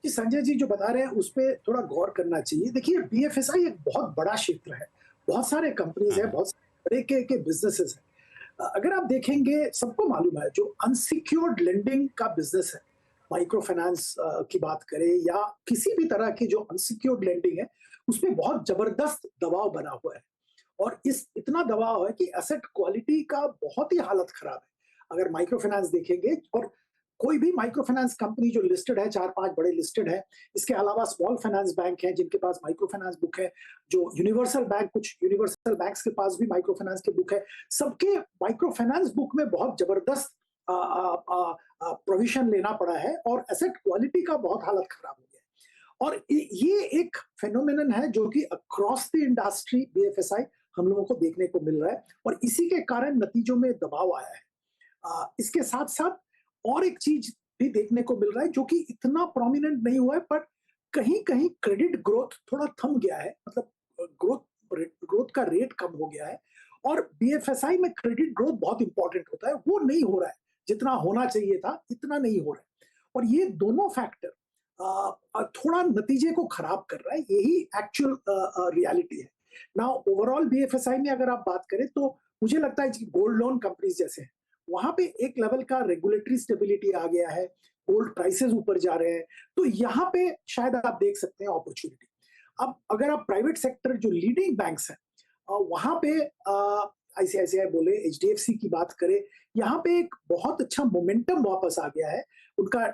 कि संजय जी जो बता रहे हैं उस पर थोड़ा गौर करना चाहिए। देखिए, बीएफएसआई एक बहुत बड़ा क्षेत्र है, बहुत सारे कंपनीज है, बहुत सारे के बिजनेसेस है। अगर आप देखेंगे, सबको मालूम है जो अनसिक्योर्ड लेंडिंग का बिजनेस है, माइक्रो फाइनेंस की बात करें या किसी भी तरह की जो अनसिक्योर्ड लेंडिंग है, उसमें बहुत जबरदस्त दबाव बना हुआ है। और इस इतना दबाव है कि एसेट क्वालिटी का बहुत ही हालत खराब है। अगर माइक्रो फाइनेंस देखेंगे, और कोई भी माइक्रो फाइनेंस कंपनी जो लिस्टेड है, 4-5 बड़े लिस्टेड है, इसके अलावा स्मॉल फाइनेंस बैंक है जिनके पास माइक्रो फाइनेंस बुक है, जो यूनिवर्सल बैंक, कुछ यूनिवर्सल बैंक्स के पास भी माइक्रो फाइनेंस की बुक है, सबके माइक्रो फाइनेंस बुक में बहुत जबरदस्त प्रोविजन लेना पड़ा है और एसेट क्वालिटी का बहुत हालत खराब हो गया है। और ये एक फेनोमेनन है जो कि अक्रॉस द इंडस्ट्री बीएफएसआई हम लोगों को देखने को मिल रहा है, और इसी के कारण नतीजों में दबाव आया है। इसके साथ साथ और एक चीज भी देखने को मिल रहा है जो कि इतना प्रोमिनेंट नहीं हुआ है, पर कहीं कहीं क्रेडिट ग्रोथ थोड़ा थम गया है, मतलब ग्रोथ का रेट कम हो गया है। और बीएफएसआई में क्रेडिट ग्रोथ बहुत इंपॉर्टेंट होता है, वो नहीं हो रहा है, जितना होना चाहिए था इतना नहीं हो रहा है। और ये दोनों फैक्टर थोड़ा नतीजे को खराब कर रहा है, यही एक्चुअल रियलिटी है। नाउ ओवरऑल बीएफएसआई में अगर आप बात करें तो मुझे लगता है कि गोल्ड लोन कंपनीज जैसे हैं, वहां पे एक लेवल का रेगुलेटरी स्टेबिलिटी आ गया है, गोल्ड प्राइसेस ऊपर जा रहे हैं, तो यहाँ पे शायद आप देख सकते हैं अपॉर्चुनिटी। अब अगर आप प्राइवेट सेक्टर जो लीडिंग बैंक्स हैं, वहां पे आईसीआईसीआई बोले, एचडीएफसी की बात करें, यहाँ पे एक बहुत अच्छा मोमेंटम वापस आ गया है, उनका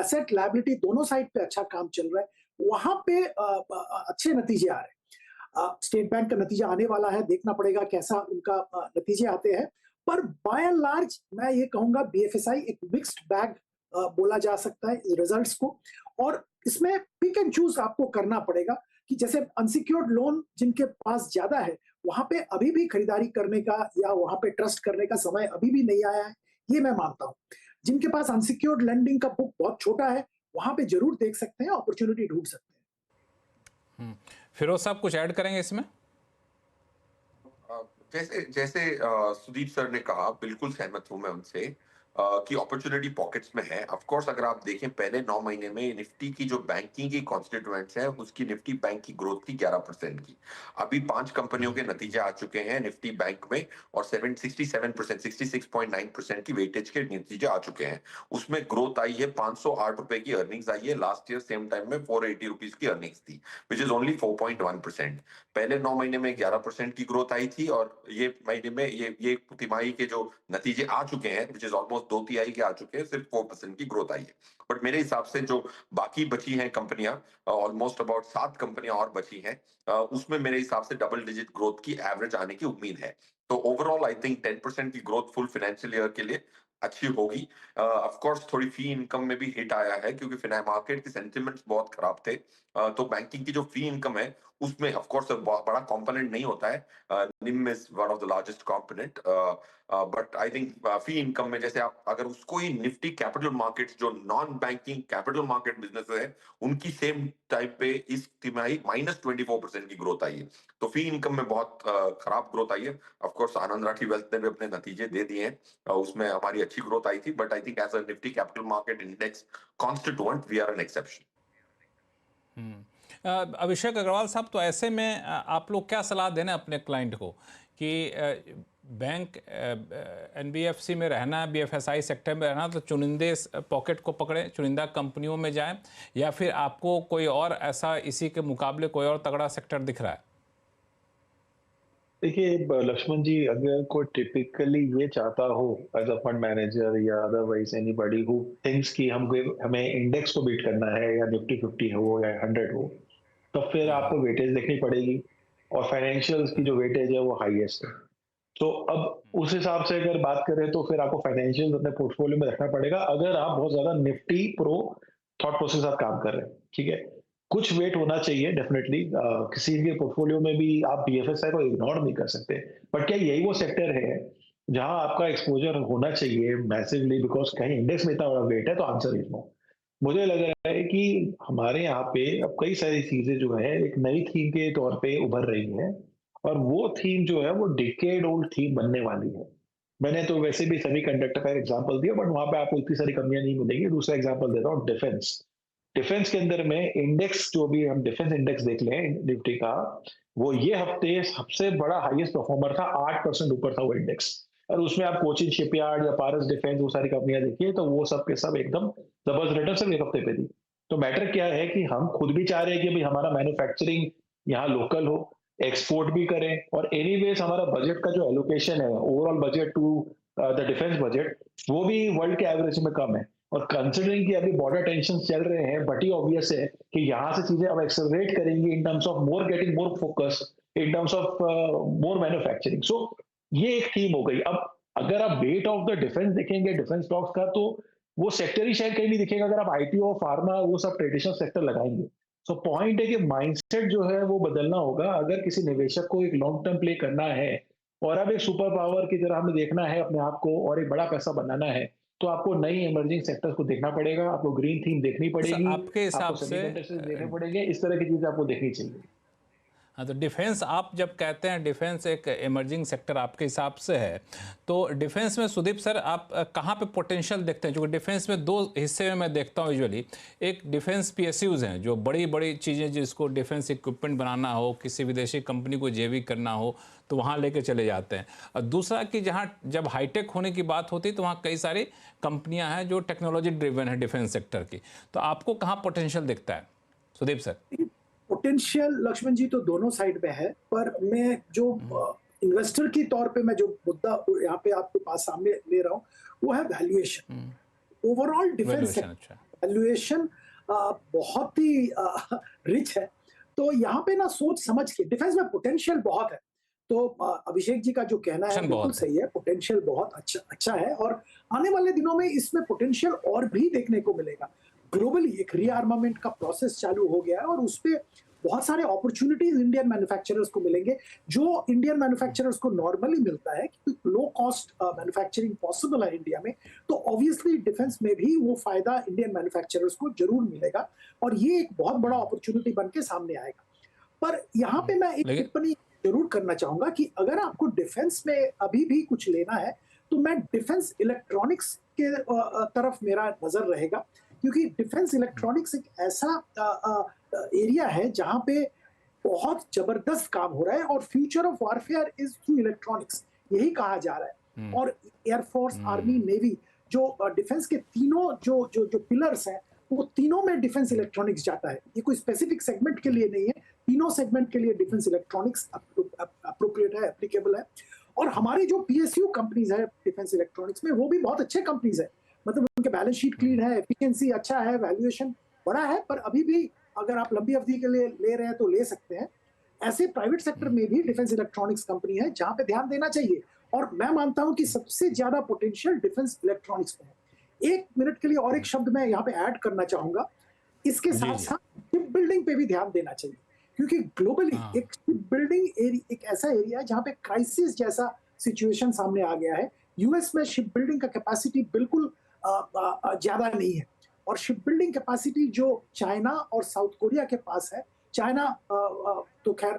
एसेट लायबिलिटी दोनों साइड पे अच्छा काम चल रहा है, वहां पे अच्छे नतीजे आ रहे हैं। स्टेट बैंक का नतीजा आने वाला है, देखना पड़ेगा कैसा उनका नतीजे आते हैं। पर बाय एंड लार्ज मैं ये कहूंगा बीएफएसआई एक मिक्स्ड बैग बोला जा सकता है रिजल्ट्स को, और इसमें पिक एंड चूज आपको करना पड़ेगा कि जैसे अनसिक्योर्ड लोन जिनके पास ज्यादा है, वहां पे अभी भी खरीदारी करने का या वहां पे ट्रस्ट करने का समय अभी भी नहीं आया है, ये मैं मानता हूं। जिनके पास अनसिक्योर्ड लेंडिंग का बुक बहुत छोटा है, वहां पे जरूर देख सकते हैं, अपॉर्चुनिटी ढूंढ सकते हैं। फिरोज साहब कुछ ऐड करेंगे इसमें? जैसे जैसे सुदीप सर ने कहा, बिल्कुल सहमत हूं मैं उनसे कि अपॉर्चुनिटी पॉकेट्स में है। ऑफ कोर्स अगर आप देखें पहले 9 महीने में निफ्टी की जो बैंकिंग की कॉन्स्टिट्यूएंट्स है, उसकी निफ्टी बैंक की ग्रोथ थी 11% की। अभी 5 कंपनियों के नतीजे आ चुके हैं निफ्टी बैंक में, और 67%, 66.9% की वेटेज के नतीजे आ चुके हैं। उसमें ग्रोथ आई है, 508 रुपए की अर्निंग्स आई है। लास्ट ईयर सेम टाइम में 480 रुपीज की अर्निंग्स थी, विच इज ओनली 4.1%। पहले 9 महीने में 11% की ग्रोथ आई थी, और ये महीने में ये तिमाही के जो नतीजे आ चुके हैं, विच इज ऑलमोस्ट 2 तिहाई के आ चुके हैं, सिर्फ 4% की ग्रोथ आई है। बट मेरे हिसाब से जो बाकी बची हैं कंपनियां, ऑलमोस्ट अबाउट 7 कंपनियां और बची हैं, उसमें मेरे हिसाब से डबल डिजिट ग्रोथ की एवरेज आने की उम्मीद है। तो ओवरऑल आई थिंक 10% की ग्रोथ फुल फाइनेंशियल ईयर के लिए अच्छी होगी। ऑफ कोर्स थोड़ी फी इनकम में भी हिट आया है, क्योंकि मार्केट के सेंटिमेंट्स बहुत खराब थे। तो बैंकिंग की जो फी इनकम है उसमें ऑफ कोर्स बड़ा कंपोनेंट नहीं होता है, निम is one of the largest component, but I think fee income में जैसे आप अगर उसको ही निफ्टी कैपिटल मार्केट्स जो non banking capital market business है, उनकी सेम टाइप पे इस तिमाही -24% की ग्रोथ आई है। तो फी इनकम में बहुत खराब ग्रोथ आई है। Of course Anand Rathi wealth ने भी अपने नतीजे दे दिए हैं, उसमें हमारी अच्छी ग्रोथ आई थी, but I think as a Nifty capital market index constituent we are an exception. Abhishek Agarwal साहब, तो ऐसे में आप लोग क्या सलाह देना अपने क्लाइंट को कि बैंक एनबीएफसी में रहना, बीएफएसआई सेक्टर में रहना, तो चुनिंदे पॉकेट को पकड़ें, चुनिंदा कंपनियों में जाएं, या फिर आपको कोई और ऐसा इसी के मुकाबले कोई और तगड़ा सेक्टर दिख रहा है? देखिए लक्ष्मण जी, अगर कोई टिपिकली ये चाहता हो एज अ फंड मैनेजर या अदरवाइज एनीबॉडी हु थिंक्स कि हमें इंडेक्स को बीट करना है, या निफ्टी 50 हो या 100 हो, तो फिर आपको वेटेज देखनी पड़ेगी। और फाइनेंशियल्स की जो वेटेज है वो हाईएस्ट है। तो अब उस हिसाब से अगर बात करें तो फिर आपको फाइनेंशियल अपने पोर्टफोलियो में रखना पड़ेगा अगर आप बहुत ज्यादा निफ्टी प्रो थॉट प्रोसेस आप काम कर रहे हैं, ठीक है। कुछ वेट होना चाहिए डेफिनेटली, किसी के पोर्टफोलियो में भी आप बीएफएसआई को इग्नोर नहीं कर सकते, बट क्या यही वो सेक्टर है जहां आपका एक्सपोजर होना चाहिए मैसिवली, बिकॉज कहीं इंडेक्स में इतना बड़ा वेट है? तो आंसर इज नो। मुझे लग रहा है कि हमारे यहाँ पे अब कई सारी चीजें जो है एक नई थीम के तौर पे उभर रही है, और वो थीम जो है वो डिकेड ओल्ड थीम बनने वाली है। मैंने तो वैसे भी सेमीकंडक्टर का एग्जांपल दिया, बट वहां पे आपको इतनी सारी कमियां नहीं मिलेंगी। दूसरा एग्जांपल देता हूँ, डिफेंस। डिफेंस के अंदर में इंडेक्स, जो भी हम डिफेंस इंडेक्स देख लें निफ्टी का, वो ये हफ्ते सबसे बड़ा हाईएस्ट परफॉर्मर था, 8% ऊपर था वो इंडेक्स। और उसमें आप कोचिन शिपयार्ड या पारस डिफेंस, वो सारी कंपनियां देखिए तो वो सब के सब एकदम जबरदस्त रिटर्न सिर्फ एक हफ्ते पे दी। तो मैटर क्या है कि हम खुद भी चाह रहे हैं कि भाई हमारा मैन्युफैक्चरिंग यहाँ लोकल हो, एक्सपोर्ट भी करें, और एनीवेज हमारा बजट का जो एलोकेशन है, overall budget to the defence budget, वो भी वर्ल्ड के एवरेज में कम है। और कंसिडरिंग कि अभी बॉर्डर टेंशन चल रहे हैं, बट ही ऑब्वियस है कि यहाँ से चीजें अब एक्सेलरेट करेंगी in terms of more getting more focus, in terms of more manufacturing. So ये एक थीम हो गई। अब अगर आप वेट ऑफ द डिफेंस देखेंगे डिफेंस स्टॉक्स का, तो वो सेक्टर ही शायद कहीं नहीं दिखेगा अगर आप आईटी और फार्मा वो सब ट्रेडिशनल सेक्टर लगाएंगे। सो पॉइंट है कि माइंडसेट जो है वो बदलना होगा अगर किसी निवेशक को एक लॉन्ग टर्म प्ले करना है, और अब एक सुपर पावर की तरह हमें देखना है अपने आप को और एक बड़ा पैसा बनाना है, तो आपको नई इमर्जिंग सेक्टर्स को देखना पड़ेगा, आपको ग्रीन थीम देखनी पड़ेगी, आपके हिसाब आपको से सेमीकंडक्टर्स देखने पड़ेंगे, इस तरह की चीजें आपको देखनी चाहिए। हाँ, तो डिफेंस आप जब कहते हैं डिफेंस एक इमर्जिंग सेक्टर आपके हिसाब से है, तो डिफेंस में सुदीप सर आप कहाँ पे पोटेंशियल देखते हैं? क्योंकि डिफेंस में दो हिस्से में मैं देखता हूँ यूजुअली। एक डिफेंस पीएसयूज हैं जो बड़ी बड़ी चीज़ें, जिसको डिफेंस इक्विपमेंट बनाना हो, किसी विदेशी कंपनी को जेवी करना हो तो वहाँ लेके चले जाते हैं। और दूसरा कि जहाँ जब हाईटेक होने की बात होती है तो वहाँ कई सारी कंपनियाँ हैं जो टेक्नोलॉजी ड्रिवन है डिफेंस सेक्टर की। तो आपको कहाँ पोटेंशियल दिखता है सुदीप सर? पोटेंशियल लक्ष्मण जी तो दोनों साइड में है, पर मैं जो इन्वेस्टर की तौर पे मैं जो मुद्दा यहाँ पे आपके पास सामने ले रहा हूँ वो है वैल्यूएशन। ओवरऑल डिफेंस वैल्यूएशन बहुत ही रिच है। तो यहाँ पे ना सोच समझ के, डिफेंस में पोटेंशियल बहुत है। तो अभिषेक जी का जो कहना है बिल्कुल सही है, पोटेंशियल बहुत अच्छा है, और आने वाले दिनों में इसमें पोटेंशियल और भी देखने को मिलेगा। ग्लोबली एक रीआर्मामेंट का प्रोसेस चालू हो गया है, और उस पे बहुत सारे अपॉर्चुनिटीज इंडियन मैन्युफैक्चरर्स को मिलेंगे, जो इंडियन मैन्युफैक्चरर्स को नॉर्मली मिलता है कि लो कॉस्ट मैन्युफैक्चरिंग पॉसिबल है इंडिया में। तो ऑब्वियसली डिफेंस में भी वो फायदा इंडियन मैन्युफैक्चरर्स को जरूर मिलेगा, और ये एक बहुत बड़ा अपॉर्चुनिटी बन के सामने आएगा। पर यहाँ पे मैं एक टिप्पणी जरूर करना चाहूंगा कि अगर आपको डिफेंस में अभी भी कुछ लेना है तो मैं डिफेंस इलेक्ट्रॉनिक्स के तरफ मेरा नजर रहेगा, क्योंकि डिफेंस इलेक्ट्रॉनिक्स एक ऐसा एरिया है जहां पे बहुत जबरदस्त काम हो रहा है, और future of warfare is through electronics, यही कहा जा रहा है। और एयरफोर्स, आर्मी, नेवी, जो डिफेंस के तीनों जो पिलर्स हैं, वो तीनों में डिफेंस इलेक्ट्रॉनिक्स जाता है। ये कोई स्पेसिफिक सेगमेंट के लिए नहीं है, तीनों सेगमेंट के लिए डिफेंस इलेक्ट्रॉनिक्स अप्रोप्रिएट है, एप्लीकेबल है। और हमारी जो पीएसयू कंपनीज है डिफेंस इलेक्ट्रॉनिक्स में, वो भी बहुत अच्छे कंपनीज है। मतलब उनके बैलेंस शीट क्लीन है, एफिशिएंसी अच्छा है, वैल्यूएशन बड़ा है, पर अभी भी अगर आप लंबी अवधि के लिए ले रहे हैं तो ले सकते हैं। ऐसे प्राइवेट सेक्टर में भी डिफेंस इलेक्ट्रॉनिक्स कंपनी है जहां पे ध्यान देना चाहिए, और मैं मानता हूं कि सबसे ज्यादा पोटेंशियल डिफेंस इलेक्ट्रॉनिक्स में है। एक मिनट के लिए और एक शब्द मैं यहाँ पे ऐड करना चाहूंगा, इसके साथ साथ शिप बिल्डिंग पे भी ध्यान देना चाहिए, क्योंकि ग्लोबली एक शिप बिल्डिंग एक ऐसा एरिया है जहाँ पे क्राइसिस जैसा सिचुएशन सामने आ गया है। यूएस में शिप बिल्डिंग का कैपेसिटी बिल्कुल ज्यादा नहीं है, और शिप बिल्डिंग कैपेसिटी जो चाइना और साउथ कोरिया के पास है, चाइना तो खैर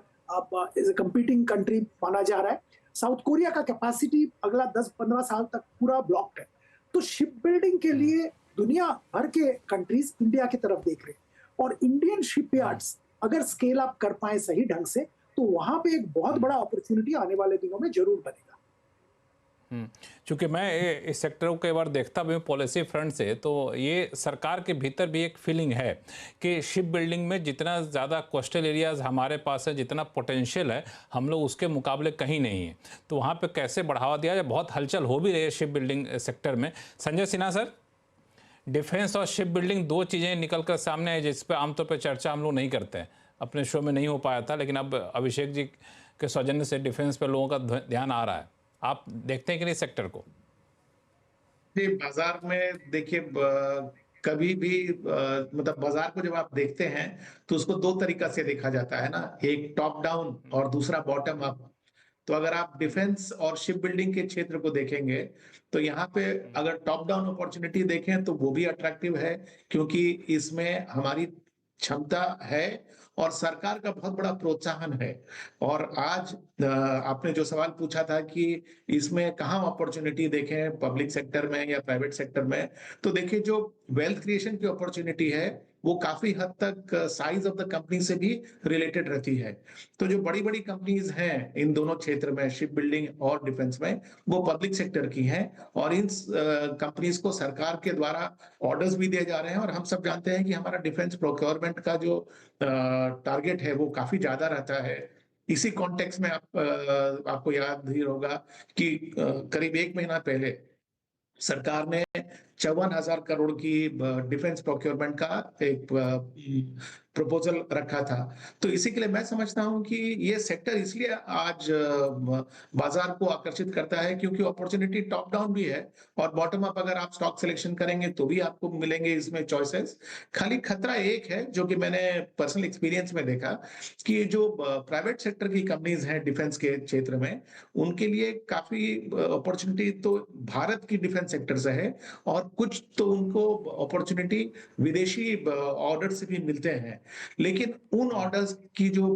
इज अ कंपीटिंग कंट्री माना जा रहा है, साउथ कोरिया का कैपेसिटी अगला 10-15 साल तक पूरा ब्लॉक्ड है। तो शिप बिल्डिंग के लिए दुनिया भर के कंट्रीज इंडिया की तरफ देख रहे हैं, और इंडियन शिपयार्ड्स अगर स्केल अप कर पाए सही ढंग से, तो वहां पे एक बहुत बड़ा अपॉर्चुनिटी आने वाले दिनों में जरूर बनेगा। चूँकि मैं इस सेक्टर को कई बार देखता भी हूँ पॉलिसी फ्रंट से, तो ये सरकार के भीतर भी एक फीलिंग है कि शिप बिल्डिंग में जितना ज़्यादा कोस्टल एरियाज़ हमारे पास है, जितना पोटेंशियल है, हम लोग उसके मुकाबले कहीं नहीं है। तो वहाँ पे कैसे बढ़ावा दिया जाए, बहुत हलचल हो भी रही है शिप बिल्डिंग सेक्टर में। संजय सिन्हा सर, डिफेंस और शिप बिल्डिंग दो चीज़ें निकल कर सामने है जिस पर आमतौर पर चर्चा हम लोग नहीं करते हैं। अपने शो में नहीं हो पाया था, लेकिन अब अभिषेक जी के सौजन्य से डिफेंस पे लोगों का ध्यान आ रहा है। आप देखते हैं कि नहीं सेक्टर को? जी, बाजार में देखिए कभी भी मतलब बाजार को जब आप देखते हैं तो उसको दो तरीका से देखा जाता है ना, एक टॉप डाउन और दूसरा बॉटम अप। तो अगर आप डिफेंस और शिप बिल्डिंग के क्षेत्र को देखेंगे तो यहाँ पे अगर टॉप डाउन अपॉर्चुनिटी देखें तो वो भी अट्रैक्टिव है, क्योंकि इसमें हमारी क्षमता है और सरकार का बहुत बड़ा प्रोत्साहन है। और आज आपने जो सवाल पूछा था कि इसमें कहाँ अपॉर्चुनिटी देखें, पब्लिक सेक्टर में या प्राइवेट सेक्टर में, तो देखिए जो वेल्थ क्रिएशन की अपॉर्चुनिटी है वो काफी हद तक साइज ऑफ द कंपनी से भी रिलेटेड रहती है। तो जो बड़ी बड़ी कंपनीज हैं इन दोनों क्षेत्र में, शिप बिल्डिंग और डिफेंस में, वो पब्लिक सेक्टर की हैं और इन कंपनीज को सरकार के द्वारा ऑर्डर्स भी दिए जा रहे हैं। और हम सब जानते हैं कि हमारा डिफेंस प्रोक्योरमेंट का जो टारगेट है वो काफी ज्यादा रहता है। इसी कॉन्टेक्स्ट में आपको याद ही होगा कि करीब 1 महीना पहले सरकार ने 54,000 करोड़ की डिफेंस प्रोक्योरमेंट का एक प्रपोजल रखा था। तो इसी के लिए मैं समझता हूं कि ये सेक्टर इसलिए आज बाजार को आकर्षित करता है क्योंकि अपॉर्चुनिटी टॉप डाउन भी है और बॉटम अप अगर आप स्टॉक सिलेक्शन करेंगे तो भी आपको मिलेंगे इसमें चॉइसेस। खाली खतरा एक है जो कि मैंने पर्सनल एक्सपीरियंस में देखा कि जो प्राइवेट सेक्टर की कंपनीज हैं डिफेंस के क्षेत्र में, उनके लिए काफी अपॉर्चुनिटी तो भारत की डिफेंस सेक्टर से है और कुछ तो उनको अपॉर्चुनिटी विदेशी ऑर्डर से भी मिलते हैं। लेकिन उन ऑर्डर्स की जो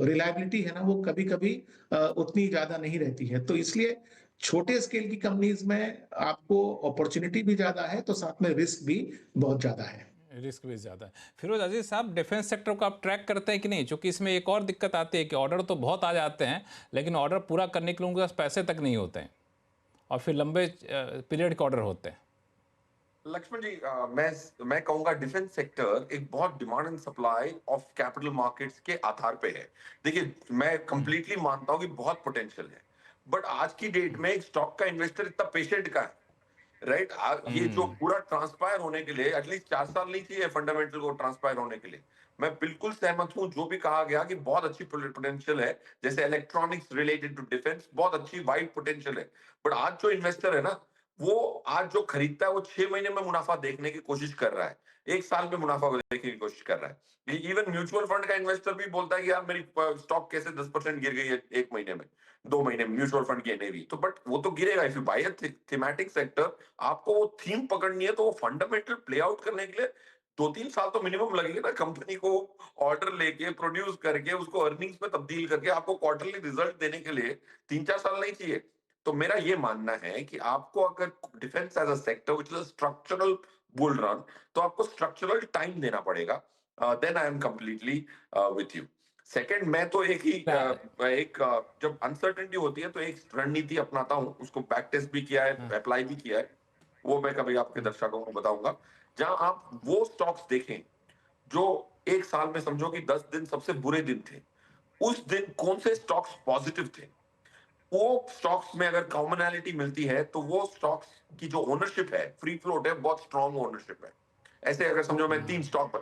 रिलायबिलिटी है ना वो कभी कभी उतनी ज्यादा नहीं रहती है। तो इसलिए छोटे स्केल की कंपनीज में आपको अपॉर्चुनिटी भी ज्यादा है तो साथ में रिस्क भी बहुत ज्यादा है। रिस्क भी ज़्यादा है। फिरोज अजीज साहब, डिफेंस सेक्टर को आप ट्रैक करते हैं कि नहीं? क्योंकि इसमें एक और दिक्कत आती है कि ऑर्डर तो बहुत आ जाते हैं लेकिन ऑर्डर पूरा करने के लिए उनके पास पैसे तक नहीं होते हैं और फिर लंबे पीरियड के ऑर्डर होते हैं। लक्ष्मण जी, मैं कहूंगा डिफेंस सेक्टर एक बहुत demand and supply of capital markets के आधार पे है। देखिए, मैं कंप्लीटली मानता हूं कि बहुत पोटेंशियल है, बट आज की डेट में एक स्टॉक का इन्वेस्टर इतना पेशेंट का है, राइट? ये जो पूरा ट्रांसपायर होने के लिए एटलीस्ट 4 साल नहीं चाहिए फंडामेंटल को ट्रांसपायर होने के लिए। मैं बिल्कुल सहमत हूं जो भी कहा गया कि बहुत अच्छी पोटेंशियल है, जैसे इलेक्ट्रॉनिक्स रिलेटेड टू डिफेंस बहुत अच्छी वाइड पोटेंशियल है। बट आज जो इन्वेस्टर है ना, वो आज जो खरीदता है वो 6 महीने में मुनाफा देखने की कोशिश कर रहा है, 1 साल में मुनाफा देखने की कोशिश कर रहा है। इवन म्यूचुअल फंड का इन्वेस्टर भी बोलता है कि यार मेरी स्टॉक कैसे 10% गिर गई है 1 महीने में, 2 महीने में म्यूचुअल फंड की एनएवी। तो बट वो तो गिरेगा। If you buy a thematic sector, आपको वो थीम पकड़नी है तो वो फंडामेंटल प्ले आउट करने के लिए 2-3 साल तो मिनिमम लगेगा ना। कंपनी को ऑर्डर लेके प्रोड्यूस करके उसको अर्निंग्स में तब्दील करके आपको क्वार्टरली रिजल्ट देने के लिए 3-4 साल नहीं चाहिए। तो मेरा ये मानना है कि आपको अगर defence as a sector which is a structural bull run, तो आपको स्ट्रक्चरल टाइम देना पड़ेगा। Then I am completely with you. Second, मैं तो जब अनसर्टेनिटी होती है तो एक रणनीति अपनाता हूं, उसको बैक टेस्ट भी किया है, अप्लाई भी किया है, वो मैं कभी आपके दर्शकों को बताऊंगा। जहां आप वो स्टॉक्स देखें जो एक साल में समझो कि 10 दिन सबसे बुरे दिन थे, उस दिन कौन से स्टॉक्स पॉजिटिव थे, वो स्टॉक्स में अगर कॉमनैलिटी मिलती है तो वो स्टॉक्स की जो ओनरशिप है, फ्री फ्लोट है, बहुत स्ट्रॉन्ग ओनरशिप है। ऐसे अगर समझो मैं 3 स्टॉक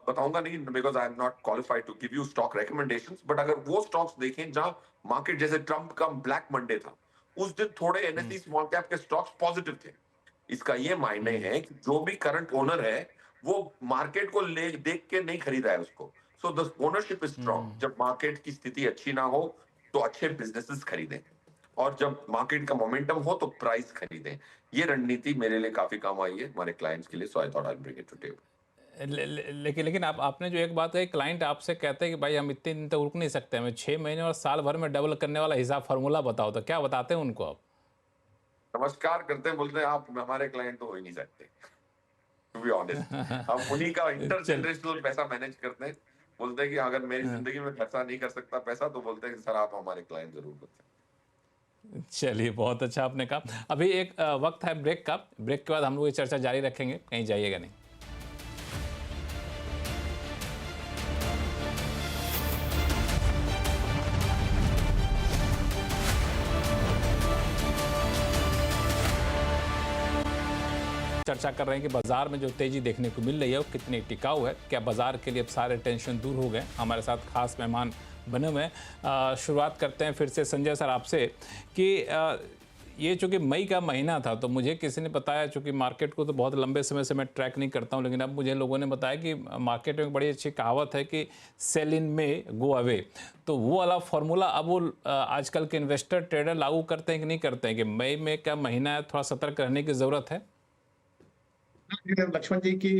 बताऊंगा नहीं, because I am not qualified to give you stock recommendations, but अगर वो स्टॉक्स देखें जहां मार्केट, जैसे ट्रम्प का ब्लैक मंडे था, उस दिन थोड़े एनएसई स्मॉल कैप के स्टॉक्स पॉजिटिव थे। इसका ये मायने है कि जो भी करंट ओनर है वो मार्केट को देख के नहीं खरीदा है उसको। So the ownership is strong. जब मार्केट की स्थिति अच्छी ना हो तो अच्छे बिजनेसेस खरीदें, और जब मार्केट का मोमेंटम हो तो प्राइस खरीदें। ये रणनीति मेरे लिए काफी काम आई है हमारे क्लाइंट्स के लिए। So I thought I bring it to table. लेकिन आपने जो एक बात कही, क्लाइंट आपसे कहते हैं कि भाई हम इतने दिन तक रुक नहीं सकते, हमें 6 महीने और साल भर में डबल करने वाला हिसाब फार्मूला बताओ, तो क्या बताते हैं उनको आप? नमस्कार करते हैं, बोलते हैं आप हमारे क्लाइंट तो हो ही नहीं सकते, टू बी ऑनेस्ट। हम उन्हीं का इंटरजेनरेशनल पैसा मैनेज करते हैं। बोलते हैं कि अगर मेरी जिंदगी में खर्चा नहीं कर सकता पैसा, तो बोलते हैं कि सर आप हमारे क्लाइंट जरूर बनते हैं। चलिए, बहुत अच्छा आपने कहा। अभी एक वक्त है ब्रेक का, ब्रेक के बाद हम लोग ये चर्चा जारी रखेंगे, कहीं जाइएगा नहीं। चर्चा कर रहे हैं कि बाजार में जो तेजी देखने को मिल रही है वो कितनी टिकाऊ है, क्या बाजार के लिए अब सारे टेंशन दूर हो गए। हमारे साथ खास मेहमान बने हुए हैं। शुरुआत करते हैं फिर से संजय सर आपसे कि ये चूँकि मई का महीना था तो मुझे किसी ने बताया, चूँकि मार्केट को तो बहुत लंबे समय से मैं ट्रैक नहीं करता हूँ, लेकिन अब मुझे लोगों ने बताया कि मार्केट में बड़ी अच्छी कहावत है कि सेल इन में गो अवे। तो वो वाला फार्मूला अब वो आजकल के इन्वेस्टर ट्रेडर लागू करते हैं कि नहीं करते हैं कि मई में का महीना है, थोड़ा सतर्क रहने की ज़रूरत है? लक्ष्मण जी की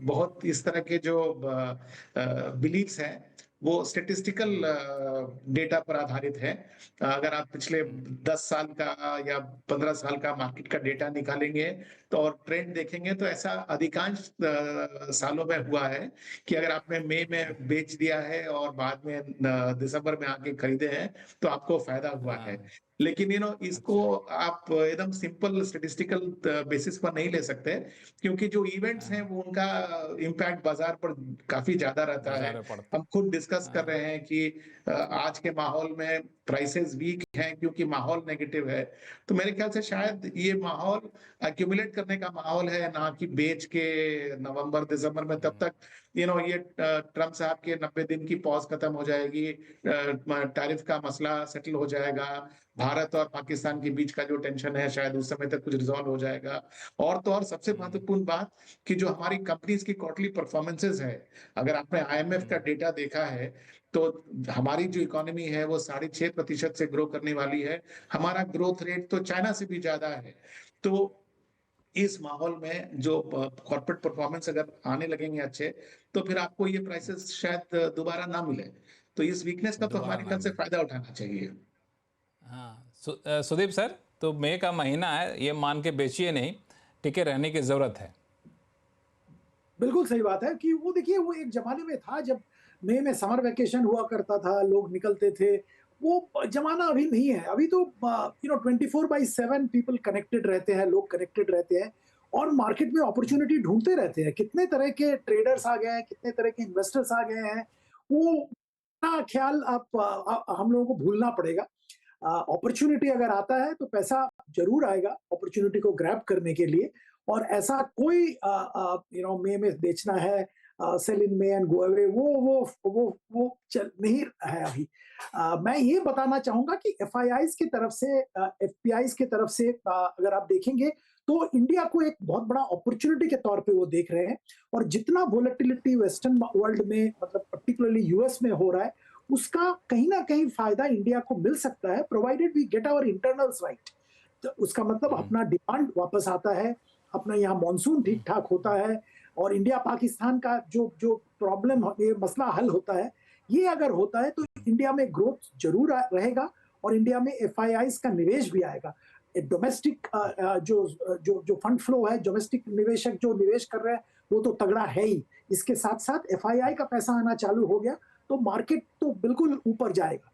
बहुत इस तरह के जो बिलीव्स हैं वो स्टेटिस्टिकल डेटा पर आधारित है। अगर आप पिछले 10 साल का या 15 साल का मार्केट का डेटा निकालेंगे तो और ट्रेंड देखेंगे तो ऐसा अधिकांश सालों में हुआ है कि अगर आपने मई में बेच दिया है और बाद में दिसंबर में आके खरीदे हैं तो आपको फायदा हुआ है। लेकिन इसको आप एकदम सिंपल स्टेटिस्टिकल बेसिस पर नहीं ले सकते, क्योंकि जो इवेंट्स हैं वो उनका इम्पैक्ट बाजार पर काफी ज्यादा रहता है। हम खुद डिस्कस कर रहे हैं कि आज के माहौल में प्राइसेस वीक हैं क्योंकि माहौल नेगेटिव है। तो मेरे ख्याल से शायद ये माहौल एक्यूमुलेट करने का माहौल है, ना कि बेच के नवंबर दिसंबर में। तब तक ये ट्रम्प साहब के 90 दिन की पॉज खत्म हो जाएगी, टैरिफ का मसला सेटल हो जाएगा, भारत और पाकिस्तान के बीच का जो टेंशन है शायद उस समय तक कुछ रिजॉल्व हो जाएगा। और तो और सबसे महत्वपूर्ण बात कि जो हमारी कंपनीज की क्वार्टरली परफॉर्मेंसेस है, अगर आपने आईएमएफ का डेटा देखा है तो हमारी जो इकोनॉमी है वो 6.5% से ग्रो करने वाली है। हमारा ग्रोथ रेट तो चाइना से भी ज्यादा है। तो इस माहौल में जो कॉर्पोरेट परफॉर्मेंस अगर आने लगेंगे अच्छे, तो फिर आपको ये प्राइसेस शायद दोबारा ना मिले। तो इस वीकनेस का तो हमारे ख्याल से फायदा उठाना चाहिए। हाँ, सुदीप सर, तो मई का महीना है, ये मान के बेचिए नहीं, टिके रहने की जरूरत है। बिल्कुल सही बात है कि वो देखिए, वो एक जमाने में था जब मई में समर वेकेशन हुआ करता था, लोग निकलते थे। वो जमाना अभी नहीं है। अभी तो 24/7 पीपल कनेक्टेड रहते हैं, लोग कनेक्टेड रहते हैं और मार्केट में अपॉर्चुनिटी ढूंढते रहते हैं। कितने तरह के ट्रेडर्स आ गए हैं, कितने तरह के इन्वेस्टर्स आ गए हैं, वो का ख्याल हम लोगों को भूलना पड़ेगा। अपॉर्चुनिटी अगर आता है तो पैसा जरूर आएगा अपॉर्चुनिटी को ग्रैब करने के लिए। और ऐसा कोई मई में बेचना है, सेल इन में एंड गो अवे, वो चल नहीं है अभी। मैं ये बताना चाहूंगा कि एफआईआईज की तरफ से, एफपीआईज की तरफ से अगर आप देखेंगे तो इंडिया को एक बहुत बड़ा अपॉर्चुनिटी के तौर पे वो देख रहे हैं। और जितना वोलेटिलिटी वेस्टर्न वर्ल्ड में, मतलब पर्टिकुलरली यूएस में हो रहा है, उसका कहीं ना कहीं फायदा इंडिया को मिल सकता है, provided we get our internals right. तो उसका मतलब अपना डिमांड वापस आता है, अपना यहाँ मॉनसून ठीक ठाक होता है और इंडिया पाकिस्तान का जो प्रॉब्लम, ये मसला हल होता है। ये अगर होता है तो इंडिया में ग्रोथ जरूर रहेगा और इंडिया में एफआईआईज का निवेश भी आएगा। डोमेस्टिक जो फंड फ्लो है, डोमेस्टिक निवेशक जो निवेश कर रहे हैं वो तो तगड़ा है ही। इसके साथ साथ एफआईआई का पैसा आना चालू हो गया तो मार्केट तो बिल्कुल ऊपर जाएगा।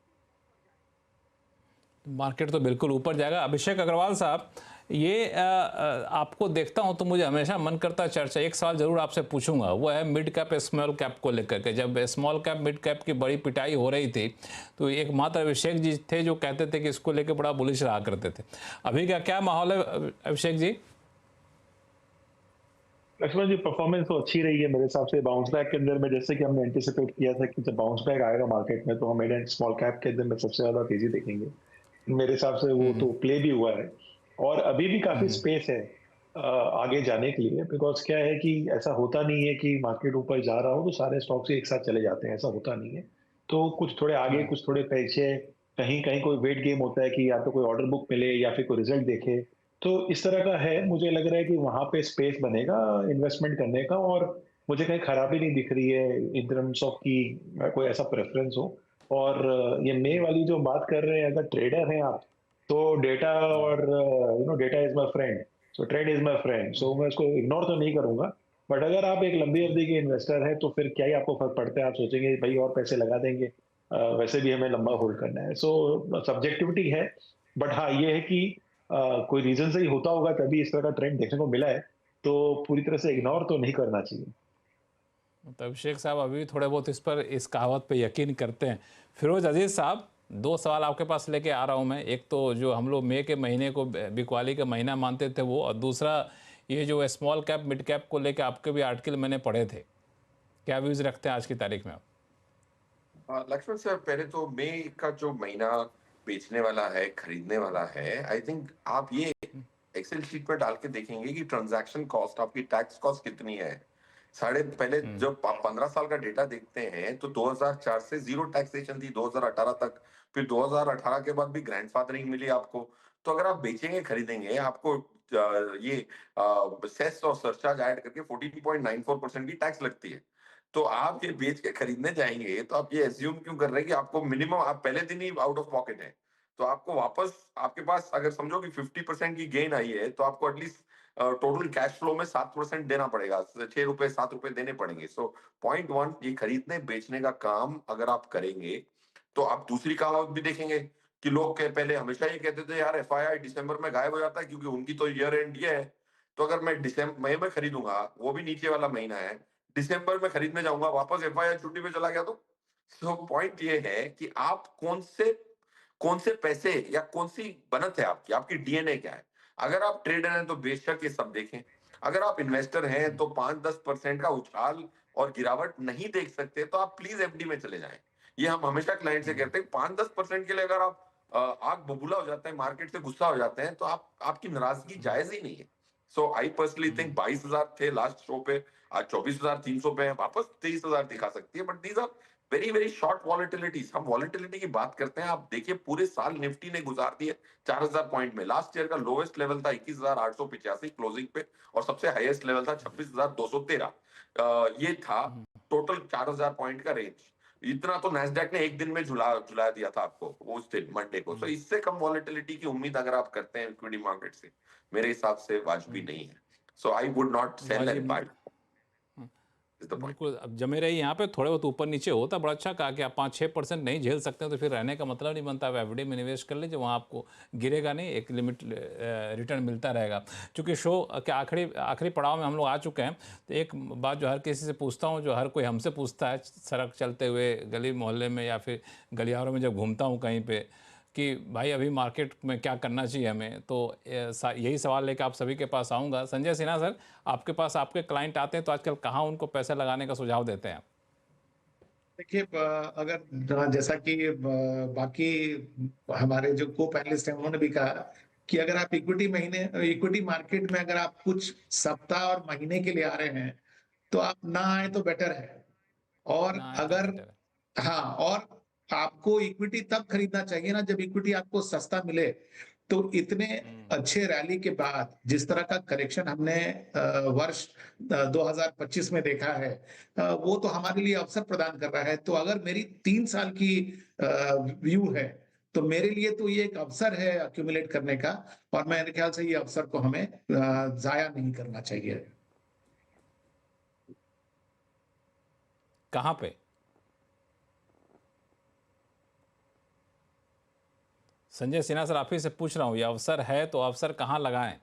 मार्केट तो बिल्कुल ऊपर जाएगा। अभिषेक अग्रवाल साहब, ये आपको देखता हूं तो मुझे हमेशा मन करता है चर्चा, एक सवाल जरूर आपसे पूछूंगा, वो है मिड कैप स्मॉल कैप को लेकर के। जब स्मॉल कैप मिड कैप की बड़ी पिटाई हो रही थी तो एक मात्र अभिषेक जी थे जो कहते थे कि इसको लेकर बड़ा बुलिश रहा करते थे। अभी का क्या माहौल है अभिषेक जी? लक्ष्मण जी, परफॉर्मेंस तो अच्छी रही है मेरे हिसाब से। बाउंस बैक के अंदर में, जैसे कि हमने एंटिसिपेट किया था कि जब बाउंस बैक आएगा मार्केट में तो हम स्मॉल कैप के अंदर में सबसे ज्यादा तेजी देखेंगे। मेरे हिसाब से वो तो प्ले भी हुआ है और अभी भी काफी स्पेस है आगे जाने के लिए। बिकॉज क्या है कि ऐसा होता नहीं है कि मार्केट ऊपर जा रहा हो तो सारे स्टॉक्स एक साथ चले जाते हैं, ऐसा होता नहीं है। तो कुछ थोड़े आगे, कुछ थोड़े पीछे, कहीं कहीं कोई वेट गेम होता है कि या तो कोई ऑर्डर बुक मिले या फिर कोई रिजल्ट देखे। तो इस तरह का है। मुझे लग रहा है कि वहां पे स्पेस बनेगा इन्वेस्टमेंट करने का और मुझे कहीं खराबी नहीं दिख रही है इन टर्म्स ऑफ की कोई ऐसा प्रेफरेंस हो। और ये मई वाली जो बात कर रहे हैं, अगर ट्रेडर हैं आप तो डेटा और data is my friend, so trade is my friend, so मैं इसको इग्नोर तो नहीं करूंगा। बट अगर आप एक लंबी अवधि के इन्वेस्टर हैं तो फिर क्या ही आपको फर्क पड़ता है, आप सोचेंगे भाई और पैसे लगा देंगे, वैसे भी हमें लंबा होल्ड करना है। सो सब्जेक्टिविटी है। बट हाँ, ये है कि कोई रीजन से ही होता होगा तभी इस तरह का ट्रेंड देखने को मिला है, तो पूरी तरह से इग्नोर तो नहीं करना चाहिए। तो अभिषेक साहब अभी थोड़े बहुत इस कहावत पे यकीन करते हैं। फिरोज अजीज साहब, दो सवाल आपके पास लेके आ रहा हूं मैं। एक तो जो हम लोग मई के महीने को बिकवाली का महीना मानते थे वो, और दूसरा ये जो स्मॉल कैप मिड कैप को लेकर आपके भी आर्टिकल मैंने पढ़े थे, क्या व्यूज रखते हैं आज की तारीख में आप? लक्ष्मण सर, पहले तो मई का जो महीना बेचने वाला है, खरीदने वाला है, आई थिंक आप ये एक्सेल शीट में डाल के देखेंगे कि ट्रांजैक्शन कॉस्ट, आपकी टैक्स कॉस्ट कितनी है। पहले जब आप 15 साल का डेटा देखते हैं तो 2004 से जीरो टैक्सेशन थी 2018 तक, फिर 2018 के बाद भी ग्रैंडफादरिंग मिली आपको। तो अगर आप बेचेंगे खरीदेंगे, आपको ये सेस और सरचार्ज ऐड करके 14.94% की टैक्स लगती है। तो आप ये बेच के खरीदने जाएंगे तो आप ये एज्यूम क्यों कर रहे हैं कि आपको मिनिमम, आप पहले दिन ही आउट ऑफ पॉकेट है, तो आपको वापस आपके पास अगर समझो कि 50% की गेन आई है तो आपको एटलीस्ट टोटल कैश फ्लो में 7% देना पड़ेगा, 6 रुपए 7 रुपए देने पड़ेंगे। सो पॉइंट वन, ये खरीदने बेचने का काम अगर आप करेंगे तो आप दूसरी कहावत भी देखेंगे कि लोग के पहले हमेशा ये कहते थे यार एफआईआई दिसंबर में गायब हो जाता है क्योंकि उनकी तो ईयर एंड ये है। तो अगर मैं दिसंबर मई में खरीदूंगा, वो भी नीचे वाला महीना है, दिसंबर में खरीदने जाऊंगा, वापस एफआईआई छुट्टी पे चला गया तो पॉइंट ये है कि आप कौन से पैसे या कौन सी बनत है आपकी, आपकी डीएनए क्या है। अगर आप ट्रेडर हैं तो बेशक ये सब देखें, अगर आप इन्वेस्टर हैं तो 5-10% का उछाल और गिरावट नहीं देख सकते तो आप प्लीज एफडी में चले जाएं। ये हम हमेशा क्लाइंट से कहते हैं, 5-10% के लिए अगर आप आग बबूला हो जाते हैं, मार्केट से गुस्सा हो जाते हैं, तो आपकी नाराजगी जायज ही नहीं है। सो आई पर्सनली थिंक 22,000 थे लास्ट शो पे, आज 24,300 पे है, वापस 23,000 दिखा सकती है, but these are very very short volatilities. हम वॉलेटिलिटी की बात करते हैं, आप देखिए पूरे साल निफ्टी ने गुजार दिए 4,000 पॉइंट में। लास्ट ईयर का लोवेस्ट लेवल था 21,885 क्लोजिंग पे और सबसे हाईएस्ट लेवल था 26,213। ये था टोटल 4,000 पॉइंट का रेंज। इतना तो नैस्डैक ने एक दिन में झुला दिया था आपको उस दिन मंडे को। तो इससे कम वॉलेटिलिटी की उम्मीद अगर आप करते हैं इक्विटी मार्केट से, मेरे हिसाब से वाजबी नहीं है। So I would not sell and buy. बिल्कुल, अब जमे रही यहाँ पे थोड़े बहुत ऊपर नीचे होता, बड़ा अच्छा कहा कि आप 5-6% नहीं झेल सकते तो फिर रहने का मतलब नहीं बनता। आप एफडी में निवेश कर लीजिए, वहाँ आपको गिरेगा नहीं, एक लिमिट रिटर्न मिलता रहेगा। चूँकि शो के आखिरी पड़ाव में हम लोग आ चुके हैं, तो एक बात जो हर किसी से पूछता हूँ, जो हर कोई हमसे पूछता है सड़क चलते हुए, गली मोहल्ले में या फिर गलियारों में जब घूमता हूँ कहीं पर, कि भाई अभी मार्केट में क्या करना चाहिए हमें, तो यही सवाल लेकर आप सभी के पास आऊँगा। संजय सिन्हा सर, आपके पास आपके क्लाइंट आते हैं तो आजकल कहाँ उनको पैसे लगाने का सुझाव देते हैं? देखिए, अगर जैसा कि बाकी हमारे जो को पैनलिस्ट हैं उन्होंने भी कहा कि अगर आप इक्विटी मार्केट में अगर आप कुछ सप्ताह और महीने के लिए आ रहे हैं तो आप ना आए तो बेटर है। और ना आए तो अगर बेटर है। हाँ, और आपको इक्विटी तब खरीदना चाहिए ना जब इक्विटी आपको सस्ता मिले। तो इतने अच्छे रैली के बाद जिस तरह का करेक्शन हमने वर्ष 2025 में देखा है, वो तो हमारे लिए अवसर प्रदान कर रहा है। तो अगर मेरी 3 साल की व्यू है तो मेरे लिए तो ये एक अवसर है अक्यूमुलेट करने का, और मेरे ख्याल से ये अवसर को हमें जाया नहीं करना चाहिए। कहाँ पे? संजय सिन्हा सर, आप ही से पूछ रहा हूँ, ये अवसर है तो अवसर कहाँ लगाएं?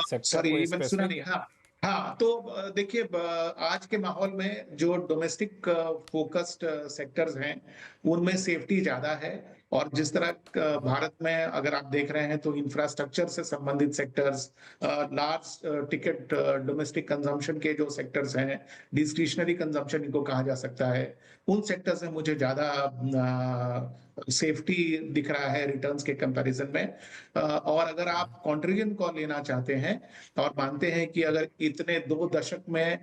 सॉरी, मैंने सुना नहीं। हाँ हाँ, तो देखिए, आज के माहौल में जो डोमेस्टिक फोकस्ड सेक्टर्स हैं उनमें सेफ्टी ज्यादा है। और जिस तरह भारत में अगर आप देख रहे हैं तो इंफ्रास्ट्रक्चर से संबंधित sectors, large ticket domestic consumption के जो सेक्टर्स हैं, डिस्क्रिशनरी कंजम्पशन इनको कहा जा सकता है, उन सेक्टर्स में मुझे ज्यादा सेफ्टी दिख रहा है रिटर्न्स के कंपैरिजन में। और अगर आप कॉन्ट्रिबियूशन कॉल लेना चाहते हैं और मानते हैं कि अगर इतने 2 दशक में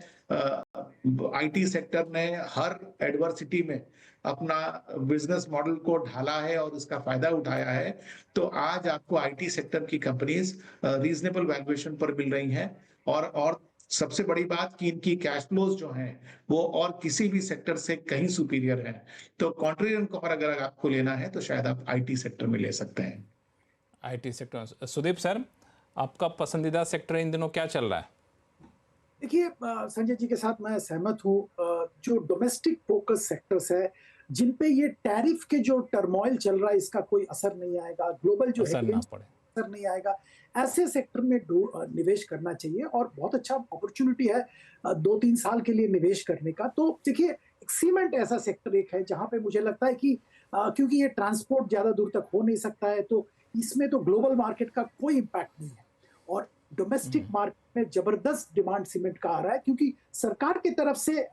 आईटी सेक्टर ने हर एडवर्सिटी में अपना बिजनेस मॉडल को ढाला है और उसका फायदा उठाया है, तो आज आपको आईटी सेक्टर की कंपनीज रीजनेबल वैल्यूएशन पर मिल रही हैं। और सबसे बड़ी बात कि इनकी कैश फ्लोज जो हैं वो और किसी भी सेक्टर से कहीं सुपीरियर हैं। तो कॉन्ट्रिबियूशन कॉल अगर आपको लेना है तो शायद आप आईटी सेक्टर में ले सकते हैं। IT sector. सुदीप सर, आपका पसंदीदा सेक्टर इन दिनों क्या चल रहा है? देखिए, संजय जी के साथ मैं सहमत हूँ। जो डोमेस्टिक फोकस सेक्टर्स है जिन पे ये टैरिफ के जो टर्मोइल चल रहा है इसका कोई असर नहीं आएगा, ग्लोबल जो असर ना पड़े, असर नहीं आएगा, ऐसे सेक्टर में निवेश करना चाहिए। और बहुत अच्छा अपॉर्चुनिटी है 2-3 साल के लिए निवेश करने का। तो देखिए, सीमेंट ऐसा सेक्टर एक है जहां पे मुझे लगता है कि क्योंकि ये ट्रांसपोर्ट ज्यादा दूर तक हो नहीं सकता है, तो इसमें तो ग्लोबल मार्केट का कोई इम्पैक्ट नहीं है। और डोमेस्टिक मार्केट में जबरदस्त डिमांड सीमेंट का आ रहा है, क्योंकि सरकार की तरफ से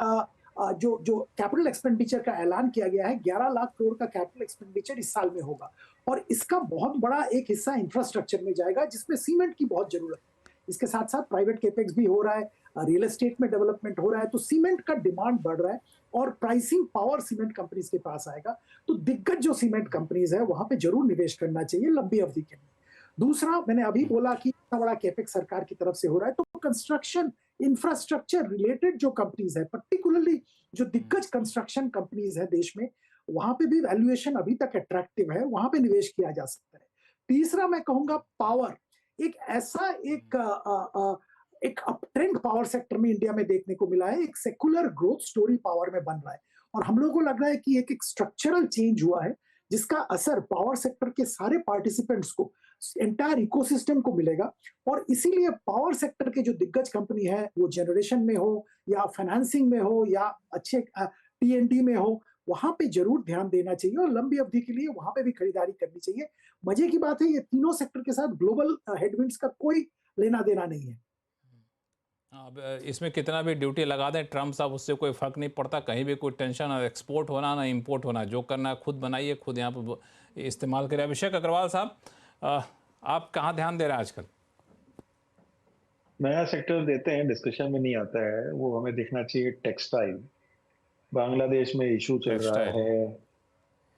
जो कैपिटल एक्सपेंडिचर का ऐलान किया गया है, 11 लाख करोड़ का कैपिटल एक्सपेंडिचर इस साल में होगा और इसका बहुत बड़ा एक हिस्सा इंफ्रास्ट्रक्चर में जाएगा, जिसमें सीमेंट की बहुत जरूरत है। इसके साथ साथ प्राइवेट कैपेक्स भी हो रहा है, रियल एस्टेट में डेवलपमेंट हो रहा है, तो सीमेंट का डिमांड बढ़ रहा है और प्राइसिंग पावर सीमेंट कंपनीज के पास आएगा। तो दिग्गज जो सीमेंट कंपनीज है वहां पे जरूर निवेश करना चाहिए लंबी अवधि के लिए। दूसरा, मैंने अभी बोला कि इतना बड़ा कैपेक्स सरकार की तरफ से हो रहा है, तो कंस्ट्रक्शन इंफ्रास्ट्रक्चर रिलेटेड जो कंपनीज है, पर्टिकुलरली जो दिग्गज कंस्ट्रक्शन कंपनीज है देश में, वहां पे भी वैल्यूएशन अभी तक अट्रैक्टिव है, वहां पे निवेश किया जा सकता है। तीसरा मैं कहूंगा पावर, एक ऐसा एक अपट्रेंड पावर सेक्टर में इंडिया में देखने को मिला है, एक सेकुलर ग्रोथ स्टोरी पावर में बन रहा है और हम लोगों को लग रहा है कि एक स्ट्रक्चरल चेंज हुआ है जिसका असर पावर सेक्टर के सारे पार्टिसिपेंट्स को, एंटायर इकोसिस्टम को मिलेगा। और इसीलिए पावर सेक्टर के जो दिग्गज कंपनी है, वो जनरेशन में हो या फाइनेंसिंग में हो या अच्छे T&D में हो, वहां पे जरूर ध्यान देना चाहिए और लंबी अवधि के लिए वहां पे भी खरीदारी करनी चाहिए। मजे की बात है, ये तीनों सेक्टर के साथ ग्लोबल हेडविंड्स का कोई लेना देना नहीं है। अब इसमें कितना भी ड्यूटी लगा दें ट्रम्प साहब, उससे कोई फर्क नहीं पड़ता, कहीं भी कोई टेंशन ना एक्सपोर्ट होना ना इंपोर्ट होना, जो करना है खुद बनाइए, खुद यहाँ पर इस्तेमाल करें। अभिषेक अग्रवाल साहब, आप कहाँ ध्यान दे रहे हैं आजकल? नया सेक्टर देते हैं, डिस्कशन में नहीं आता है, वो हमें देखना चाहिए टेक्सटाइल। बांग्लादेश में इशू चल रहा है,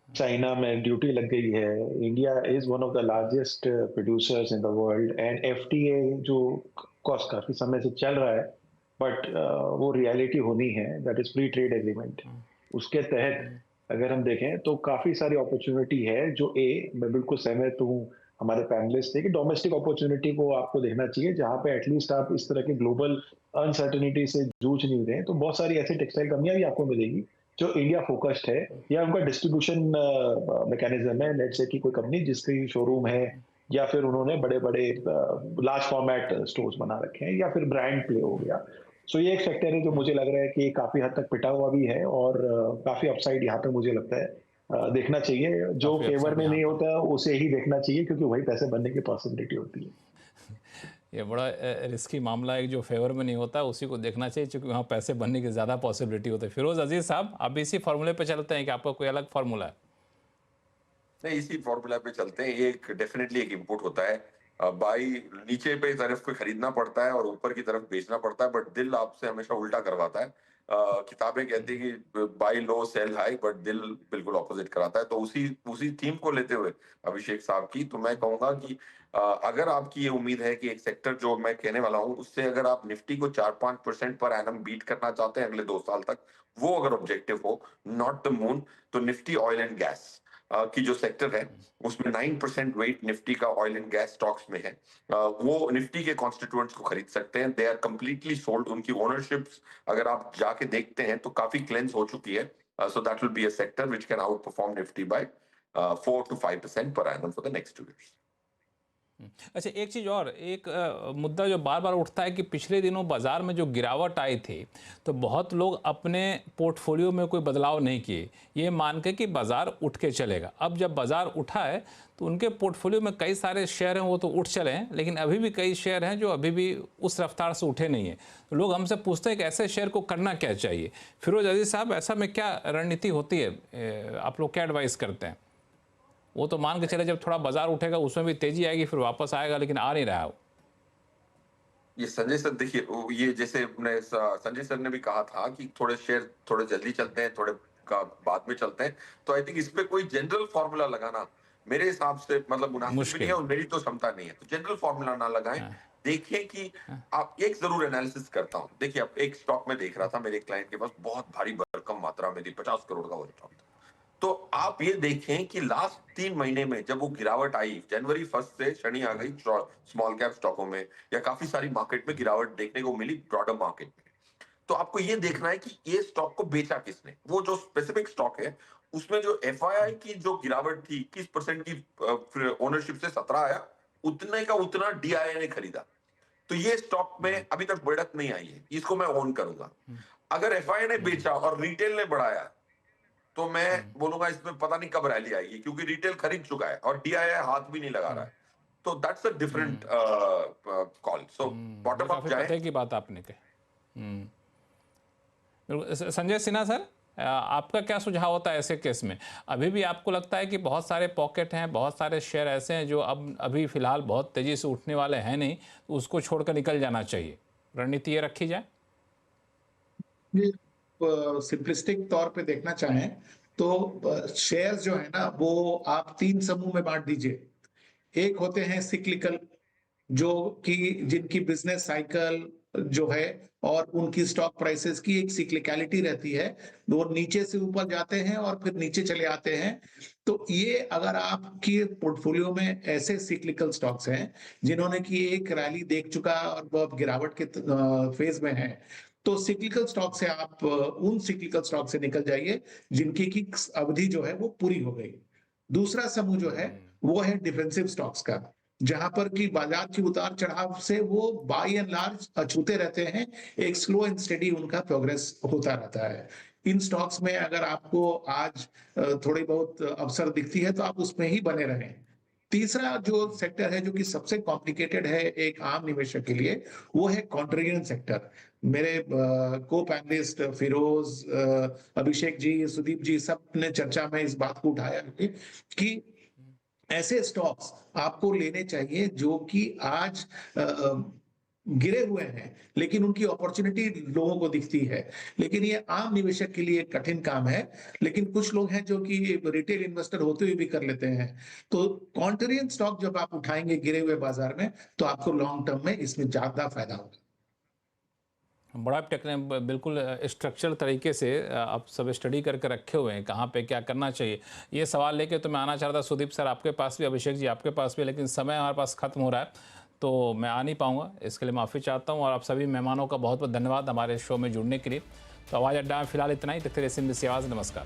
चाइना में ड्यूटी लग गई है, India is one of the largest producers in the world and FTA जो कॉस्ट काफी समय से चल रहा है, बट वो रियलिटी होनी है, that is free trade agreement. उसके तहत अगर हम देखें तो काफी सारी अपॉर्चुनिटी है, जो मैं बिल्कुल सहमत हूँ हमारे पैनलिस्ट थे कि डोमेस्टिक अपॉर्चुनिटी को आपको देखना चाहिए, जहां पे एटलीस्ट आप इस तरह के ग्लोबल अनसर्टेनिटी से जूझ नहीं रहे हैं। तो बहुत सारी ऐसी टेक्सटाइल कंपनियां भी आपको मिलेगी जो इंडिया फोकस्ड है या उनका डिस्ट्रीब्यूशन मैकेनिज्म है। लेट्स से कि कोई कंपनी जिसकी शोरूम है या फिर उन्होंने बड़े बड़े लार्ज फॉर्मेट स्टोर्स बना रखे हैं या फिर ब्रांड प्ले हो गया। सो ये एक सेक्टर है जो मुझे लग रहा है कि काफी हद तक पिटा हुआ भी है और काफी अपसाइड यहाँ पे मुझे लगता है देखना चाहिए। जो फेवर में नहीं होता उसे ही देखना चाहिए, क्योंकि वही पैसे बनने की पॉसिबिलिटी होती है। ये बड़ा रिस्की मामला है, जो फेवर में नहीं होता उसी को देखना चाहिए, क्योंकि वहाँ पैसे बनने की ज़्यादा पॉसिबिलिटी होती है। फिरोज अजीज साहब, आप इसी फार्मूले पे चलते हैं कि आपका कोई अलग फार्मूला है? नहीं, इसी फॉर्मूला पे चलते हैं। एक डेफिनेटली एक इनपुट होता है, बाई नीचे पे तरफ को खरीदना पड़ता है और ऊपर की तरफ बेचना पड़ता है, बट दिल आपसे हमेशा उल्टा करवाता है। किताबें कहती है कि buy low sell high, but दिल बिल्कुल ऑपोजिट कराता है। तो उसी थीम को लेते हुए अभिषेक साहब की, तो मैं कहूंगा कि अगर आपकी ये उम्मीद है कि एक सेक्टर जो मैं कहने वाला हूं उससे अगर आप निफ्टी को 4-5% पर एनम बीट करना चाहते हैं अगले 2 साल तक, वो अगर ऑब्जेक्टिव हो, नॉट द मून, तो निफ्टी ऑयल एंड गैस की जो सेक्टर है उसमें 9% वेट निफ्टी का ऑयल एंड गैस स्टॉक्स में है। वो निफ्टी के कॉन्स्टिट्यूएंट्स को खरीद सकते हैं। They are completely sold. उनकी ओनरशिप्स अगर आप जाके देखते हैं तो काफी क्लेंस हो चुकी है। So that will be a sector which can outperform Nifty by 4 to 5% per annum for the next 2 years। अच्छा, एक चीज़ और, एक मुद्दा जो बार बार उठता है कि पिछले दिनों बाज़ार में जो गिरावट आई थी, तो बहुत लोग अपने पोर्टफोलियो में कोई बदलाव नहीं किए, ये मान के कि बाज़ार उठ के चलेगा। अब जब बाज़ार उठा है तो उनके पोर्टफोलियो में कई सारे शेयर हैं वो तो उठ चले हैं, लेकिन अभी भी कई शेयर हैं जो अभी भी उस रफ्तार से उठे नहीं हैं। तो लोग हमसे पूछते हैं कि ऐसे शेयर को करना क्या चाहिए। फिरोज अजीज साहब, ऐसा में क्या रणनीति होती है, आप लोग क्या एडवाइस करते हैं? वो तो मान के चले जब थोड़ा बाजार उठेगा उसमें भी तेजी आएगी, फिर वापस आएगा, लेकिन आ नहीं रहा है वो। ये संजय सर, देखिए ये जैसे संजय सर ने भी कहा था कि थोड़े शेयर थोड़े जल्दी चलते हैं, थोड़े का बाद में चलते हैं। तो आई थिंक इस पे कोई जनरल फॉर्मूला लगाना मेरे हिसाब से मतलब मुनासिब नहीं है और मेरी तो क्षमता नहीं है। तो जनरल फॉर्मूला ना लगाएं। देखिए कि आप एक जरूर एनालिसिस करता हूं। देखिए, अब एक स्टॉक में देख रहा था, मेरे क्लाइंट के पास बहुत भारी भरकम मात्रा में थी, 50 करोड़ का वो स्टॉक था। तो आप ये देखें कि लास्ट 3 महीने में जब वो गिरावट आई, जनवरी 1 से शनि आ गई स्मॉल कैप स्टॉकों में, या काफी सारी मार्केट में गिरावट देखने को मिली, ब्रॉडर मार्केट में। तो आपको ये देखना है कि ये स्टॉक को बेचा किसने। वो जो स्पेसिफिक स्टॉक है उसमें जो FII की जो गिरावट थी 21% की ओनरशिप से 17 आया, उतने का उतना DII ने खरीदा। तो ये स्टॉक में अभी तक बढ़त नहीं आई है, इसको मैं ओन करूंगा। अगर FII ने बेचा और रिटेल ने बढ़ाया तो मैं बोलूंगा इसमें पता नहीं कब रैली आएगी, क्योंकि रिटेल खरीद चुका है और DII हाथ भी नहीं लगा रहा है। तो that's a different call. So bottom up काफी जाए। पते की बात आपने कही। बिल्कुल। संजय सिन्हा सर, आपका क्या सुझाव होता है ऐसे केस में? अभी भी आपको लगता है कि बहुत सारे पॉकेट हैं, बहुत सारे शेयर ऐसे हैं जो अब अभी फिलहाल बहुत तेजी से उठने वाले हैं नहीं, तो उसको छोड़कर निकल जाना चाहिए, रणनीति ये रखी जाए? सिंपलिस्टिक तौर पे देखना चाहें तो शेयर्स जो है ना वो आप 3 समूह में बांट दीजिए। एक होते हैं सिक्लिकल, जो कि जिनकी बिजनेस साइकिल जो है और उनकी स्टॉक प्राइसेस की एक सिक्लिकलिटी रहती है, वो नीचे से ऊपर जाते हैं और फिर नीचे चले आते हैं। तो ये अगर आपके पोर्टफोलियो में ऐसे सिक्लिकल स्टॉक्स हैं जिन्होंने की एक रैली देख चुका और वो अब गिरावट के फेज में है, तो सिक्लिकल स्टॉक से आप उन सिक्लिकल स्टॉक से निकल जाइए जिनकी की अवधि जो है वो पूरी हो गई। दूसरा समूह जो है वो है डिफेंसिव स्टॉक्स का, जहां पर कि बाजार की उतार चढ़ाव से वो बाय एंड लार्ज अछूते रहते हैं, एक स्लो एंड स्टेडी उनका प्रोग्रेस होता रहता है। इन स्टॉक्स में अगर आपको आज थोड़ी बहुत अवसर दिखती है तो आप उसमें ही बने रहें। तीसरा जो सेक्टर है जो कि सबसे कॉम्प्लिकेटेड है एक आम निवेशक के लिए, वो है कॉन्ट्रेरियन सेक्टर। मेरे को पैनलिस्ट फिरोज, अभिषेक जी, सुदीप जी सब ने चर्चा में इस बात को उठाया है कि ऐसे स्टॉक्स आपको लेने चाहिए जो कि आज गिरे हुए हैं लेकिन उनकी अपॉर्चुनिटी लोगों को दिखती है। लेकिन ये आम निवेशक के लिए कठिन काम है, लेकिन कुछ लोग हैं जो कि रिटेल इन्वेस्टर होते हुए भी कर लेते हैं। तो कॉन्ट्रेरियन स्टॉक जब आप उठाएंगे गिरे हुए बाजार में तो आपको लॉन्ग टर्म में इसमें ज्यादा फायदा होगा। बड़ा बिल्कुल स्ट्रक्चर तरीके से आप सब स्टडी करके रखे हुए हैं कहाँ पे क्या करना चाहिए। ये सवाल लेके तो मैं आना चाह रहा था सुदीप सर आपके पास भी, अभिषेक जी आपके पास भी, लेकिन समय हमारे पास खत्म हो रहा है तो मैं आ नहीं पाऊँगा, इसके लिए माफ़ी चाहता हूँ। और आप सभी मेहमानों का बहुत बहुत धन्यवाद हमारे शो में जुड़ने के लिए। तो आवाज़ अड्डा में फिलहाल इतना ही। देखते रहिए CNBC आवाज़। नमस्कार।